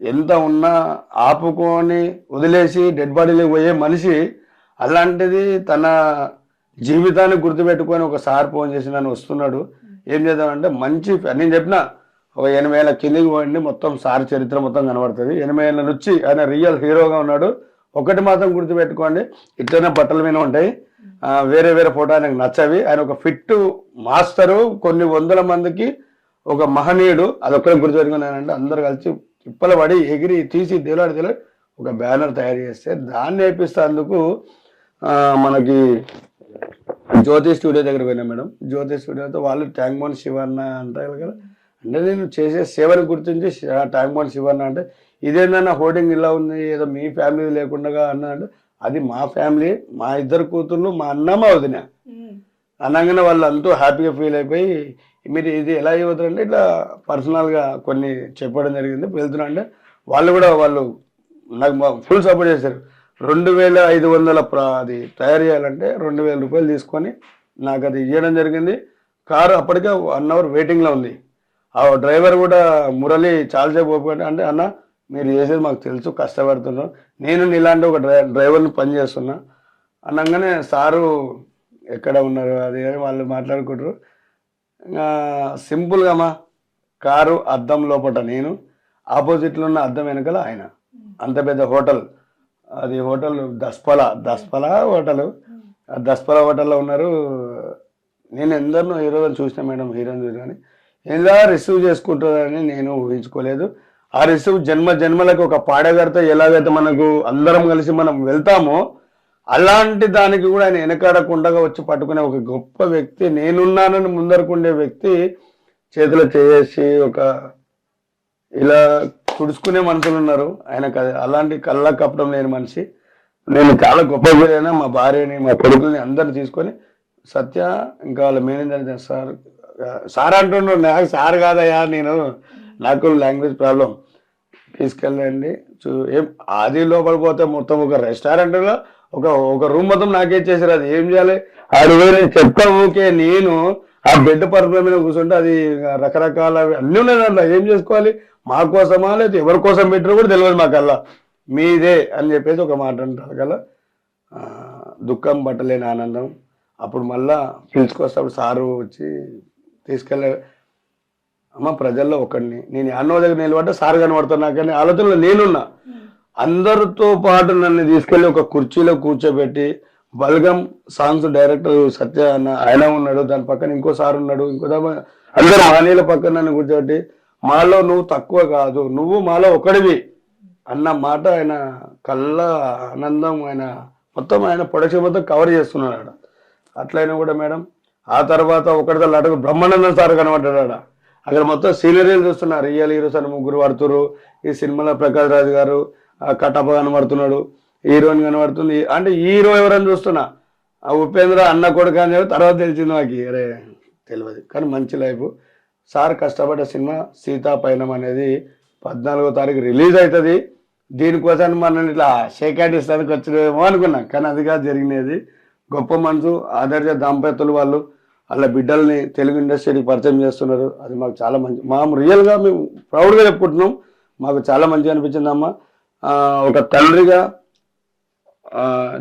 ఎంత ఉన్నా ఆపుకొని వదిలేసి డెడ్ బాడీలోకి పోయే మనిషి, అలాంటిది తన జీవితాన్ని గుర్తుపెట్టుకొని ఒకసారి ఫోన్ చేసి నన్ను వస్తున్నాడు, ఏం చేద్దామంటే మంచి నేను చెప్పిన ఒక 80 ఏళ్ళ కిందికి పోయింది, మొత్తం సార్ చరిత్ర మొత్తం కనబడుతుంది. 80 ఏళ్ళ నుంచి ఆయన రియల్ హీరోగా ఉన్నాడు. ఒకటి మాత్రం గుర్తుపెట్టుకోండి, ఇట్లనే బట్టల మీద ఉంటాయి, వేరే వేరే ఫోటో ఆయనకు నచ్చవి. ఆయన ఒక ఫిట్ మాస్టరు, కొన్ని వందల మందికి ఒక మహనీయుడు. అదొక్కడే గుర్తుపెట్టుకున్నానంటే అందరు కలిసి తిప్పల పడి ఎగిరి తీసి దేవులాడి ఒక బ్యానర్ తయారు చేస్తే దాన్ని వేపిస్తేందుకు మనకి జ్యోతి స్టూడియో దగ్గర పోయినా మేడం. జ్యోతి స్టూడియోతో వాళ్ళు ట్యాంక్ బండ్ శివన్న అంటారు కదా, అంటే నేను చేసే సేవను గుర్తించి ట్యాంక్ బండ్ శివన్న అంటే ఇదేందన్నా హోర్డింగ్ ఇలా ఉంది, ఏదో మీ ఫ్యామిలీ లేకుండా అన్నా అంటే అది మా ఫ్యామిలీ, మా ఇద్దరు కూతుర్లు, మా అన్న మా వదిన అనగానే వాళ్ళు అంతా హ్యాపీగా ఫీల్ అయిపోయి మీరు ఇది ఎలా ఇవ్వతారంటే ఇట్లా పర్సనల్గా కొన్ని చెప్పడం జరిగింది. వెళ్తున్నా అంటే వాళ్ళు నాకు ఫుల్ సపోర్ట్ చేశారు. 2500 అది తయారు చేయాలంటే 2000 రూపాయలు తీసుకొని నాకు అది ఇవ్వడం జరిగింది. కారు అప్పటికే 1 అవర్ వెయిటింగ్లో ఉంది. ఆ డ్రైవర్ కూడా మురళి చాలాసేపు ఓపిక అంటే అన్న మీరు చేసేది మాకు తెలుసు, కష్టపడుతున్నాం, నేను ఇలాంటి ఒక డ్రైవర్ని పని చేస్తున్నా అనగానే సారు ఎక్కడ ఉన్నారు అది వాళ్ళు మాట్లాడుకుంటారు. సింపుల్గా మా కారు అద్దం లోపట నేను, ఆపోజిట్లో ఉన్న అద్దం వెనకాల ఆయన. అంత పెద్ద హోటల్, అది హోటల్ దస్పల హోటల్. ఆ దస్పల హోటల్లో ఉన్నారు. నేను ఎందరినో హీరోని చూసిన మేడం, హీరోని చూసి కానీ ఎలా రిసీవ్ చేసుకుంటారని నేను ఊహించుకోలేదు. ఆ రిసీవ్ జన్మలకు ఒక పాడగారితో ఎలాగైతే మనకు అందరం కలిసి మనం వెళ్తామో అలాంటి దానికి కూడా ఆయన వెనకాడకుండా వచ్చి పట్టుకునే ఒక గొప్ప వ్యక్తి, నేనున్నానని ముందరకుండే వ్యక్తి చేతిలో చేసి ఒక ఇలా తుడుచుకునే మనుషులు ఉన్నారు ఆయనకు. అలాంటి కళ్ళ కప్పడం లేని మనిషి. నేను చాలా గొప్ప పేరైనా మా భార్యని మా కొడుకుని అందరిని తీసుకొని సత్య ఇంకా వాళ్ళ మేనేజర్ సార్ అంటున్నాడు, నాకు సార్ కాదయ్యా, నాకు లాంగ్వేజ్ ప్రాబ్లం, తీసుకెళ్ళండి ఏం ఆది లోపల పోతే మొత్తం ఒక రెస్టారెంట్లో ఒక రూమ్ మొత్తం నాకే చేశారు. అది ఏం చేయాలి నేను చెప్తా ఓకే, నేను ఆ బెడ్ పరుపుల మీద కూర్చుంటే అది రకరకాల అన్నీ ఉన్నాయి దాంట్లో, ఏం చేసుకోవాలి, మా కోసమా లేదా ఎవరి కోసం పెట్టినా కూడా తెలియదు మాకల్లా, మీదే అని చెప్పేసి ఒక మాట అంటారు కదా. దుఃఖం పట్టలేని ఆనందం. అప్పుడు మళ్ళా పిలుచుకొస్తాడు సారు వచ్చి తీసుకెళ్ళే అమ్మ ప్రజల్లో ఒకడిని, నేను అన్నో దగ్గర నిలబడ్డా సార్ కనబడుతున్నా కానీ ఆలోచనలో నేనున్నా. అందరితో పాటు నన్ను తీసుకెళ్ళి ఒక కుర్చీలో కూర్చోబెట్టి బల్గం సాంగ్స్ డైరెక్టర్ సత్య అన్న ఆయన ఉన్నాడు, దాని పక్కన ఇంకో సార్ ఉన్నాడు, అందరు మానీల పక్కన నన్ను కూర్చోబెట్టి మాలో నువ్వు తక్కువ కాదు, నువ్వు మాలో ఒకడివి అన్న మాట ఆయన కళ్ళ ఆనందం. ఆయన మొత్తం ఆయన ప్రొడక్షన్ మొత్తం కవర్ చేస్తున్నాడు. అట్లయినా కూడా మేడం ఆ తర్వాత ఒకటితో అటుకు బ్రహ్మానందం సార్ కనబడ్డాడు. అక్కడ మొత్తం సీనరీలు చూస్తున్నారు, రియల్ హీరోస్ అని 3 పడుతున్నారు. ఈ సినిమాలో ప్రకాష్ రాజ్ గారు కటప కనబడుతున్నాడు, హీరోయిన్ కనబడుతుంది. అంటే హీరో ఎవరని చూస్తున్నా ఉపేంద్ర అన్న కొడుకు అని చెప్పి తర్వాత తెలిసింది నాకు, అరే తెలియదు. కానీ మంచి లైఫ్. సార్ కష్టపడ్డ సినిమా సీతాపయనం అనేది 14వ తారీఖు రిలీజ్ అవుతుంది. దీనికోసం మనం ఇట్లా షేక్ హ్యాండ్ ఇస్తానికి వచ్చినేమో అనుకున్నాం, కానీ అది కాదు జరిగినది. గొప్ప మనసు, ఆదర్శ దాంపత్యులు వాళ్ళు వాళ్ళ బిడ్డల్ని తెలుగు ఇండస్ట్రీకి పరిచయం చేస్తున్నారు. అది మాకు చాలా మంచి, రియల్గా మేము ప్రౌడ్గా చెప్పుకుంటున్నాం. మాకు చాలా మంచిగా అనిపించిందమ్మ. ఒక తండ్రిగా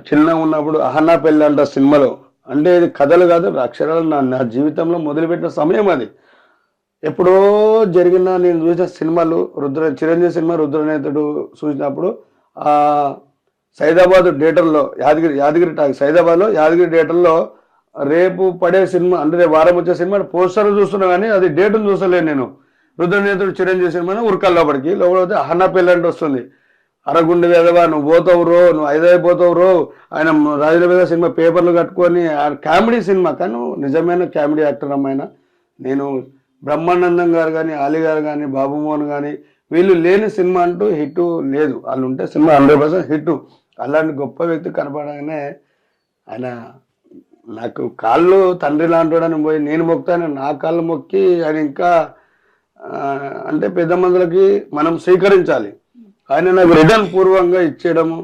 చిన్నగా ఉన్నప్పుడు అహన్నా పెళ్ళి అంట సినిమాలో, అంటే ఇది కథలు కాదు అక్షరాలు, నా జీవితంలో మొదలుపెట్టిన సమయం అది. ఎప్పుడో జరిగిన నేను చూసిన సినిమాలు చిరంజీవి సినిమా రుద్రనేతుడు చూసినప్పుడు సైదాబాద్ థియేటర్లో యాదగిరి సైదాబాద్లో యాదగిరి థియేటర్లో రేపు పడే సినిమా అంటే రేపు వారం వచ్చే సినిమా పోస్టర్ చూస్తున్నా కానీ అది డేట్ను చూసలేను నేను. రుద్రనేతుడు చిరంజీవి సినిమా ఉరకాలి లోపలికి పోతే అహన్నా పెళ్ళి అంటే వస్తుంది. అరగుండె వేదవా నువ్వు పోతావు రో, నువ్వు హైదరాబాద్ రో, ఆయన రాజుల సినిమా పేపర్లు కట్టుకొని కామెడీ సినిమా, కానీ నిజమైన కామెడీ యాక్టర్ అమ్మాయిన. నేను బ్రహ్మానందం గారు కానీ, ఆలీ గారు కానీ, బాబు మోహన్ కానీ, వీళ్ళు లేని సినిమా అంటూ హిట్ లేదు. వాళ్ళు ఉంటే సినిమా 100% హిట్. అలాంటి గొప్ప వ్యక్తి కనపడగానే ఆయన నాకు కాళ్ళు తండ్రి లాంటివాడని పోయి నేను మొక్కుతాను, నా కాళ్ళు మొక్కి ఆయన ఇంకా అంటే పెద్ద మందులకి మనం స్వీకరించాలి. ఆయన నాకు రిటర్న్ పూర్వంగా ఇచ్చేయడము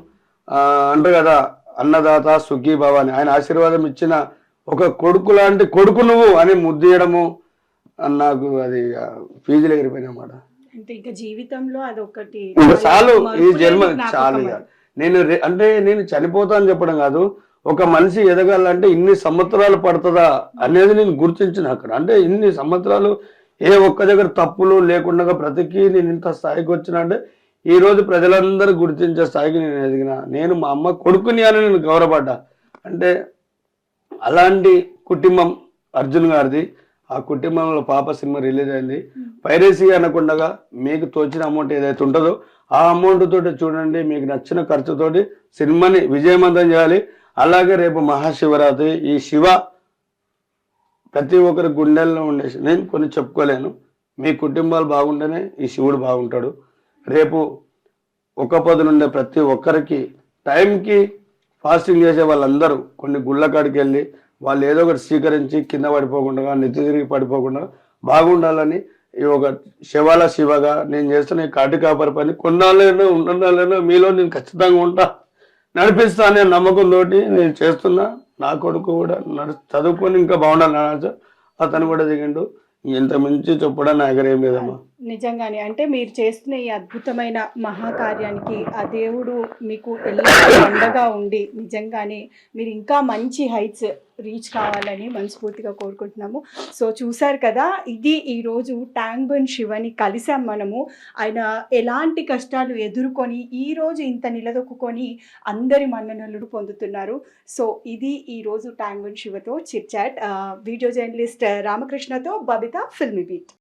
అంటారు కదా, అన్నదాత సుఖీ భవ అని ఆయన ఆశీర్వాదం ఇచ్చిన ఒక కొడుకు లాంటి కొడుకు నువ్వు అని ముద్దియడము నాకు అది ఫీజులు ఎగిరిపోయినమాట. అంటే ఇంకా జీవితంలో అదొకటి ఇంకా చాలు, ఈ జన్మ చాలు. నేను అంటే నేను చనిపోతా అని చెప్పడం కాదు, ఒక మనిషి ఎదగాలంటే ఇన్ని సంవత్సరాలు పడుతుందా అనేది నేను గుర్తించిన అక్కడ. అంటే ఇన్ని సంవత్సరాలు ఏ ఒక్క దగ్గర తప్పులు లేకుండా బ్రతికి నేను ఇంత స్థాయికి వచ్చిన అంటే ఈ రోజు ప్రజలందరూ గుర్తించే స్థాయికి నేను ఎదిగిన. నేను మా అమ్మ కొడుకుని అని నేను గౌరవపడ్డా. అంటే అలాంటి కుటుంబం అర్జున్ గారిది. ఆ కుటుంబంలో పాప సినిమా రిలీజ్ అయింది. పైరసీ అనకుండా మీకు తోచిన అమౌంట్ ఏదైతే ఉంటుందో ఆ అమౌంట్ తోటి చూడండి, మీకు నచ్చిన ఖర్చుతోటి సినిమాని విజయవంతం చేయాలి. అలాగే రేపు మహాశివరాత్రి, ఈ శివ ప్రతి ఒక్కరి గుండెల్లో ఉండేసి నేను కొన్ని చెప్పుకోలేను. మీ కుటుంబాలు బాగుంటేనే ఈ శివుడు బాగుంటాడు. రేపు ఒక్క పొద్దు నుండే ప్రతి ఒక్కరికి టైంకి ఫాస్టింగ్ చేసే వాళ్ళందరూ కొన్ని గుళ్ళ కాడికి వెళ్ళి వాళ్ళు ఏదో ఒకటి స్వీకరించి కింద పడిపోకుండా, నెత్తి తిరిగి పడిపోకుండా బాగుండాలని ఈ ఒక శివాల శివగా నేను చేస్తున్న ఈ కాటి కాపరి పని కొన్నాళ్ళైనా ఉన్ననాళ్ళైనా మీలో నేను ఖచ్చితంగా ఉంటా, నడిపిస్తా అనే నమ్మకంతో నేను చేస్తున్నా. నా కొడుకు కూడా చదువుకొని ఇంకా బాగుండాలి. అతను కూడా దిగిండు. ఇంత మించి చెప్పడం నా దగ్గర ఏం లేదమ్మా. నిజంగానే అంటే మీరు చేస్తున్న ఈ అద్భుతమైన మహాకార్యానికి ఆ దేవుడు మీకు ఎల్లప్పుడూ అండగా ఉండి నిజంగానే మీరు ఇంకా మంచి హైట్స్ రీచ్ కావాలని మనస్ఫూర్తిగా కోరుకుంటున్నాము. సో చూసారు కదా, ఇది ఈరోజు ట్యాంక్ బండ్ శివని కలిసాం మనము. ఆయన ఎలాంటి కష్టాలు ఎదుర్కొని ఈరోజు ఇంత నిలదొక్కుని అందరి మన్ననలు పొందుతున్నారు. సో ఇది ఈరోజు ట్యాంక్ బండ్ శివతో చిట్ చాట్. వీడియో జర్నలిస్ట్ రామకృష్ణతో బబిత, ఫిల్మీ బీట్.